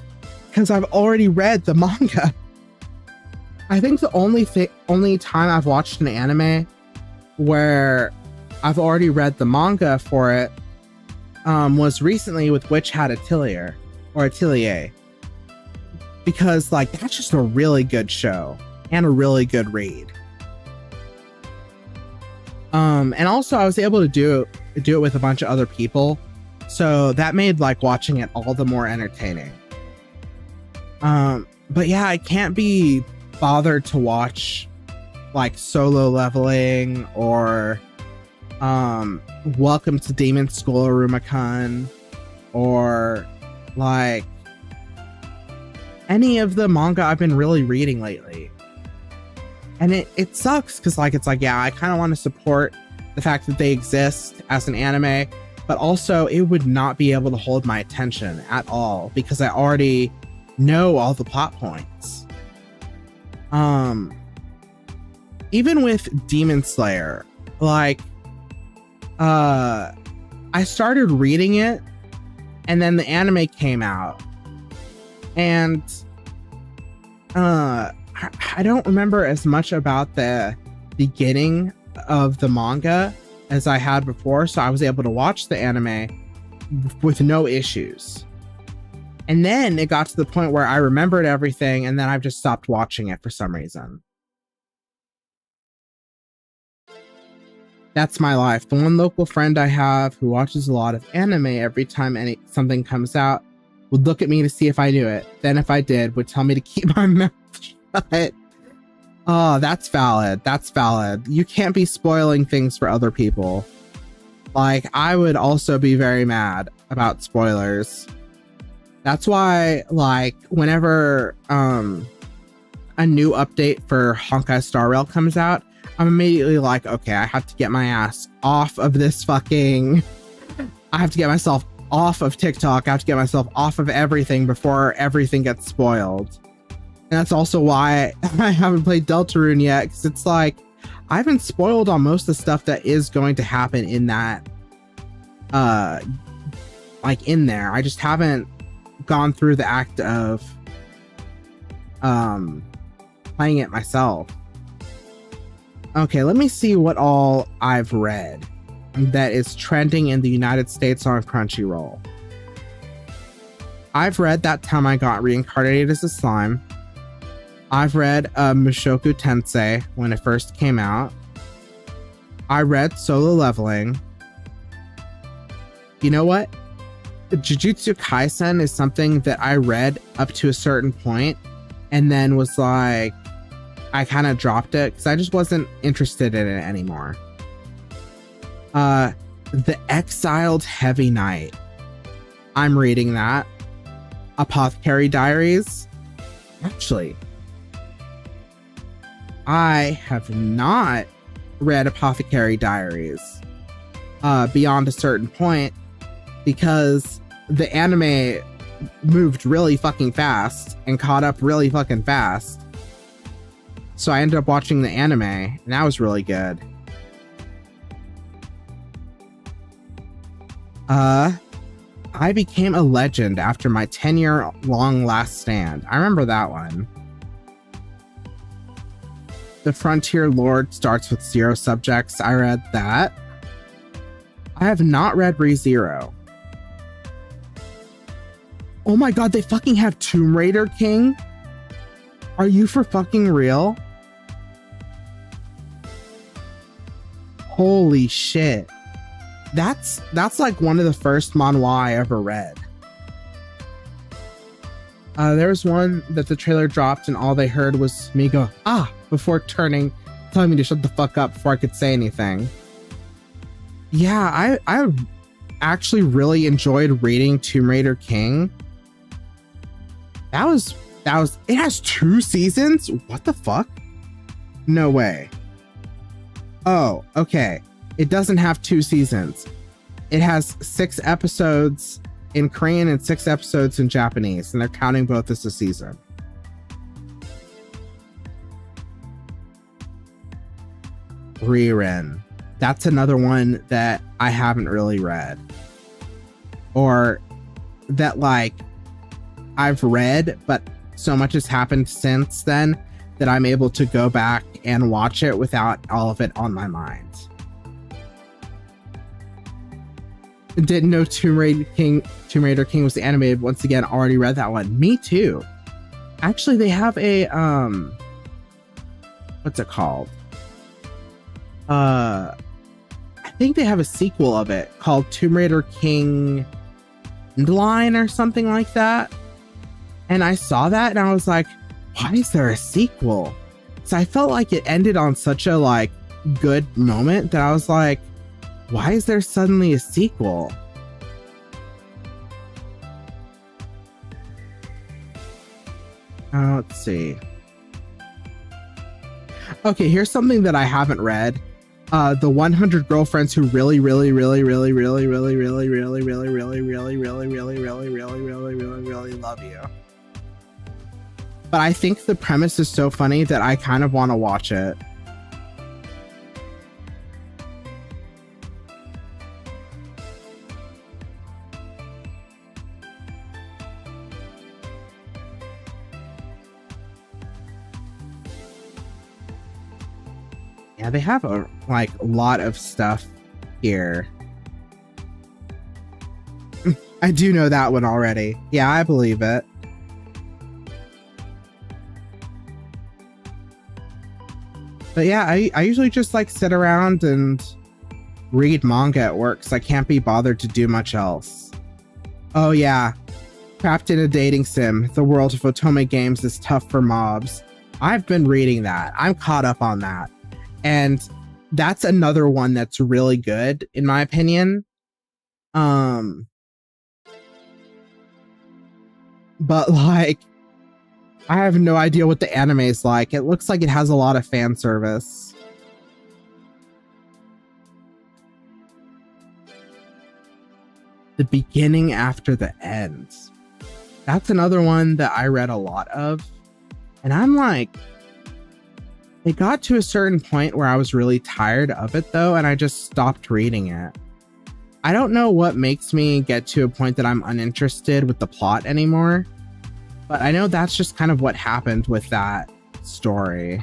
because I've already read the manga. I think the only time I've watched an anime where I've already read the manga for it was recently with Witch Hat Atelier, because like that's just a really good show and a really good read. And also I was able to do it with a bunch of other people, so that made like watching it all the more entertaining. But yeah, I can't be bothered to watch like Solo Leveling or Welcome to Demon School Aruma-kun or like any of the manga I've been really reading lately. And it sucks because like it's like, yeah, I kind of want to support the fact that they exist as an anime, but also it would not be able to hold my attention at all because I already know all the plot points. Even with Demon Slayer, like I started reading it and then the anime came out, and I don't remember as much about the beginning of the manga as I had before, so I was able to watch the anime with no issues. And then it got to the point where I remembered everything, and then I've just stopped watching it for some reason. That's my life. The one local friend I have who watches a lot of anime, every time something comes out, would look at me to see if I knew it. Then if I did, would tell me to keep my mouth shut. Oh, that's valid. That's valid. You can't be spoiling things for other people. Like, I would also be very mad about spoilers. That's why, like, whenever a new update for Honkai Star Rail comes out, I'm immediately like, okay, I have to get my ass off of this fucking... I have to get myself off of TikTok. I have to get myself off of everything before everything gets spoiled. And that's also why I haven't played Deltarune yet, because it's like, I've been spoiled on most of the stuff that is going to happen in that, like, in there. I just haven't gone through the act of playing it myself. Okay, let me see what all I've read that is trending in the United States on Crunchyroll. I've read That Time I Got Reincarnated as a Slime. I've read Mushoku Tensei when it first came out. I read Solo Leveling. You know what? Jujutsu Kaisen is something that I read up to a certain point and then was like, I kind of dropped it because I just wasn't interested in it anymore. The Exiled Heavy Knight. I'm reading that. Apothecary Diaries. Actually, I have not read Apothecary Diaries beyond a certain point because the anime moved really fucking fast and caught up really fucking fast. So I ended up watching the anime, and that was really good. I became a legend after my 10-year-long last stand. I remember that one. The Frontier Lord starts with 0 subjects. I read that. I have not read ReZero. Oh my god, they fucking have Tomb Raider King? Are you for fucking real? Holy shit. That's like one of the first manhwa I ever read. There was one that the trailer dropped and all they heard was me go, ah, before telling me to shut the fuck up before I could say anything. Yeah, I actually really enjoyed reading Tomb Raider King. That was, it has 2 seasons? What the fuck? No way. Oh, okay. It doesn't have 2 seasons. It has 6 episodes in Korean and 6 episodes in Japanese, and they're counting both as a season. Ririn. That's another one that I haven't really read. Or that like I've read, but so much has happened since then that I'm able to go back and watch it without all of it on my mind. Didn't know Tomb Raider King was animated. Once again, already read that one. Me too. Actually, they have a what's it called? I think they have a sequel of it called Tomb Raider King Line or something like that. And I saw that and I was like, why is there a sequel? So I felt like it ended on such a like good moment that I was like, why is there suddenly a sequel? Let's see. Okay, here's something that I haven't read. The 100 Girlfriends Who Really Love You. But I think the premise is so funny that I kind of want to watch it. Yeah, they have a lot of stuff here. I do know that one already. Yeah, I believe it. But yeah, I usually just like sit around and read manga at work because I can't be bothered to do much else. Oh yeah, Trapped in a Dating Sim, the world of otome games is tough for mobs. I've been reading that. I'm caught up on that. And that's another one that's really good, in my opinion. But like, I have no idea what the anime is like. It looks like it has a lot of fan service. The Beginning After the End. That's another one that I read a lot of. And I'm like, it got to a certain point where I was really tired of it though, and I just stopped reading it. I don't know what makes me get to a point that I'm uninterested with the plot anymore, but I know that's just kind of what happened with that story.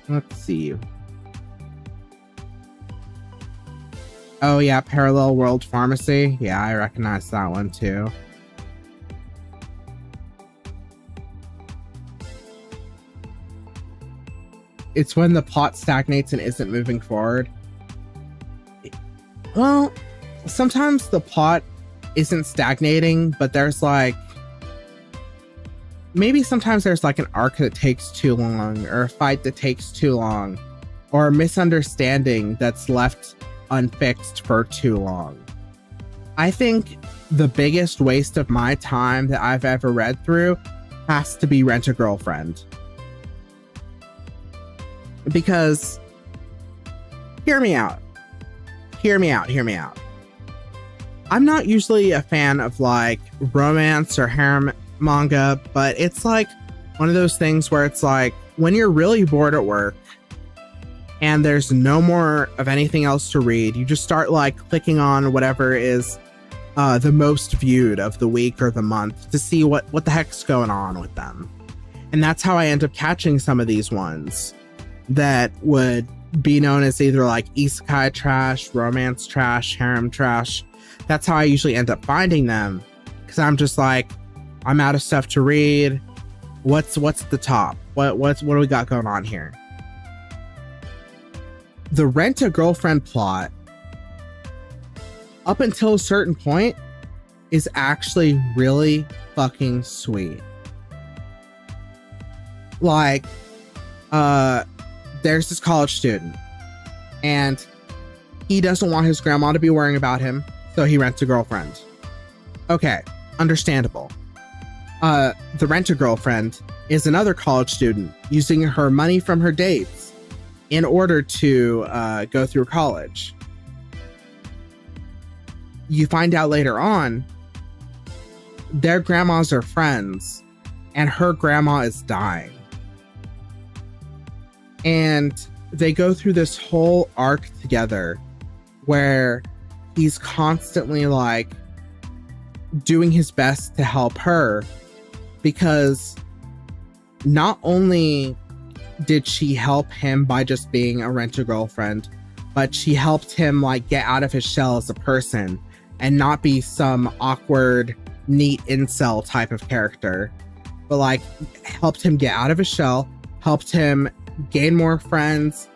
Let's see. Oh yeah, Parallel World Pharmacy. Yeah, I recognize that one too. It's when the plot stagnates and isn't moving forward. Well, sometimes the plot isn't stagnating, but there's like, maybe sometimes there's like an arc that takes too long, or a fight that takes too long, or a misunderstanding that's left unfixed for too long. I think the biggest waste of my time that I've ever read through has to be Rent a Girlfriend. Because, hear me out. I'm not usually a fan of like romance or harem manga, but it's like one of those things where it's like when you're really bored at work and there's no more of anything else to read, you just start like clicking on whatever is the most viewed of the week or the month to see what the heck's going on with them. And that's how I end up catching some of these ones that would be known as either like isekai trash, romance trash, harem trash. That's how I usually end up finding them, because I'm just like, I'm out of stuff to read. What's the top? What do we got going on here? The Rent a Girlfriend plot, up until a certain point, is actually really fucking sweet. Like, there's this college student, and he doesn't want his grandma to be worrying about him, so he rents a girlfriend. Okay, understandable. The Rent a Girlfriend is another college student using her money from her dates in order to go through college. You find out later on their grandmas are friends, and her grandma is dying. And they go through this whole arc together where he's constantly like doing his best to help her, because not only did she help him by just being a rent-a-girlfriend, but she helped him like get out of his shell as a person and not be some awkward, neat incel type of character, but like helped him get out of his shell, helped him gain more friends,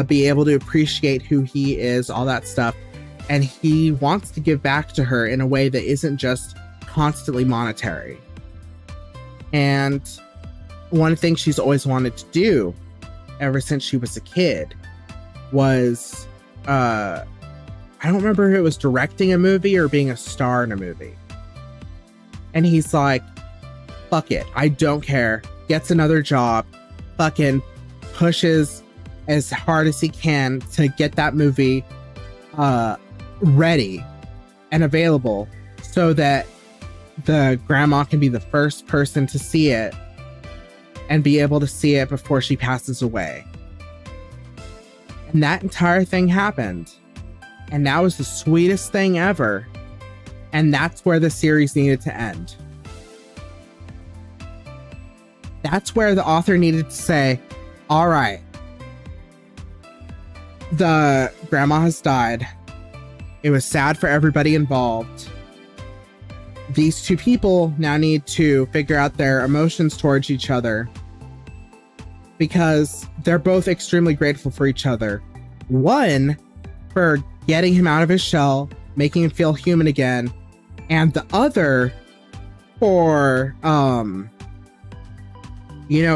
be able to appreciate who he is, all that stuff. And he wants to give back to her in a way that isn't just constantly monetary. And one of the things she's always wanted to do ever since she was a kid was, I don't remember if it was directing a movie or being a star in a movie. And he's like, fuck it, I don't care. Gets another job, fucking pushes as hard as he can to get that movie ready and available so that the grandma can be the first person to see it and be able to see it before she passes away. And that entire thing happened. And that was the sweetest thing ever. And that's where the series needed to end. That's where the author needed to say, all right, the grandma has died. It was sad for everybody involved. These two people now need to figure out their emotions towards each other, because they're both extremely grateful for each other. One, for getting him out of his shell, making him feel human again, and the other for,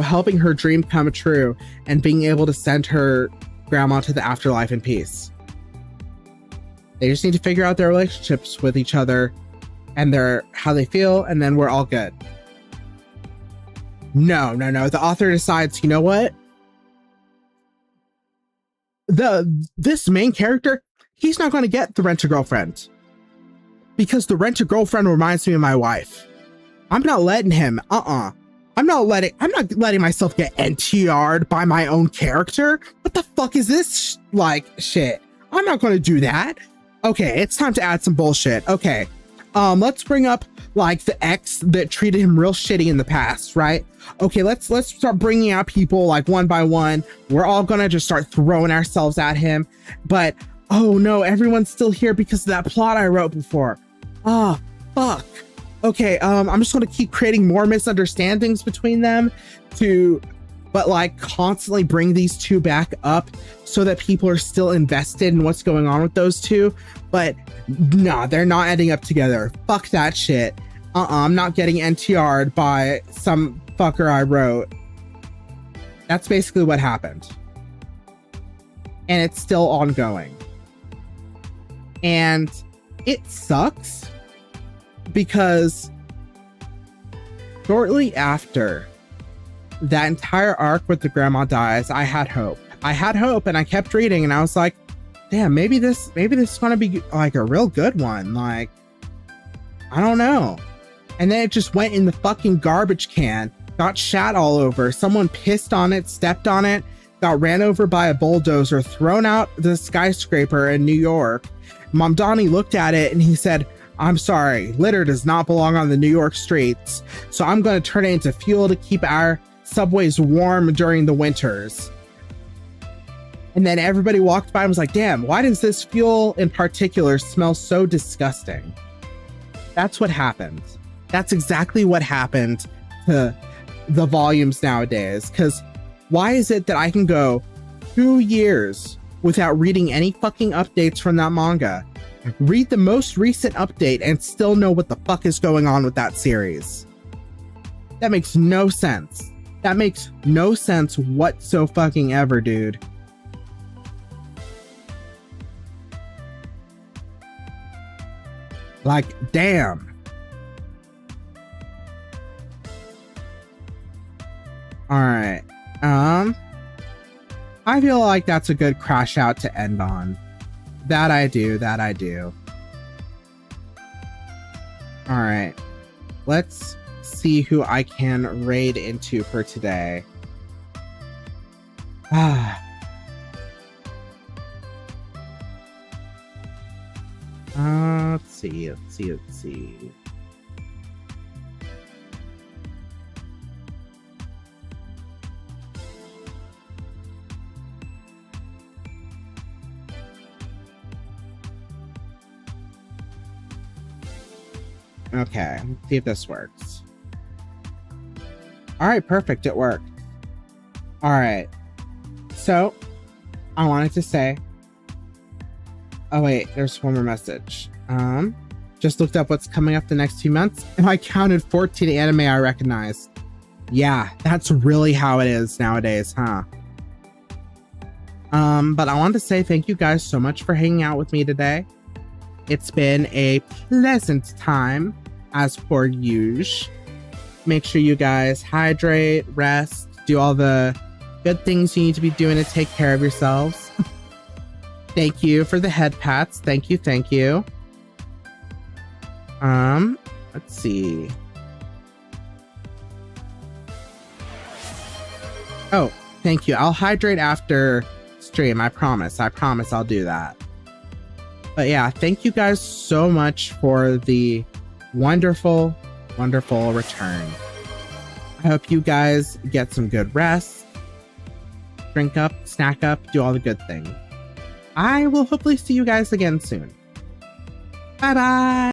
helping her dream come true and being able to send her grandma to the afterlife in peace. They just need to figure out their relationships with each other and how they feel, and then we're all good. No. The author decides, you know what? This main character, he's not going to get the rent-a-girlfriend, because the rent-a-girlfriend reminds me of my wife. I'm not letting him. I'm not letting myself get NTR'd by my own character. What the fuck is this shit? I'm not going to do that. Okay, it's time to add some bullshit. Okay, let's bring up the ex that treated him real shitty in the past, right? Okay, let's start bringing out people one by one. We're all gonna just start throwing ourselves at him, but oh no, everyone's still here because of that plot I wrote before. Ah, fuck. Okay, I'm just gonna keep creating more misunderstandings between them but constantly bring these two back up so that people are still invested in what's going on with those two. But no, they're not ending up together. Fuck that shit. I'm not getting NTR'd by some fucker I wrote. That's basically what happened. And it's still ongoing. And it sucks because shortly after that entire arc with the grandma dies, I had hope. And I kept reading and I was like, damn, maybe this is gonna be a real good one. I don't know. And then it just went in the fucking garbage can, got shat all over. Someone pissed on it, stepped on it, got ran over by a bulldozer, thrown out the skyscraper in New York. Mom Donnie looked at it and he said, I'm sorry, litter does not belong on the New York streets, so I'm going to turn it into fuel to keep our subways warm during the winters. And then everybody walked by and was like, damn, why does this fuel in particular smell so disgusting? That's what happened. That's exactly what happened to the volumes nowadays. Because why is it that I can go 2 years without reading any fucking updates from that manga, read the most recent update, and still know what the fuck is going on with that series? That makes no sense. That makes no sense whatsoever, dude. Damn. Alright. I feel like that's a good crash out to end on. That I do. Alright. let's see who I can raid into for today. Let's see. Okay, let's see if this works. All right, perfect, it worked. All right, so I wanted to say, oh wait, there's one more message. Just looked up what's coming up the next 2 months, and I counted 14 anime I recognized. Yeah, that's really how it is nowadays, huh? But I wanted to say thank you guys so much for hanging out with me today. It's been a pleasant time, as per usual. Make sure you guys hydrate, rest, do all the good things you need to be doing to take care of yourselves. Thank you for the head pats. Thank you. Let's see. Oh, thank you. I'll hydrate after stream. I promise I'll do that. But yeah, thank you guys so much for the wonderful return. I hope you guys get some good rest, drink up, snack up, do all the good things. I will hopefully see you guys again soon. Bye bye.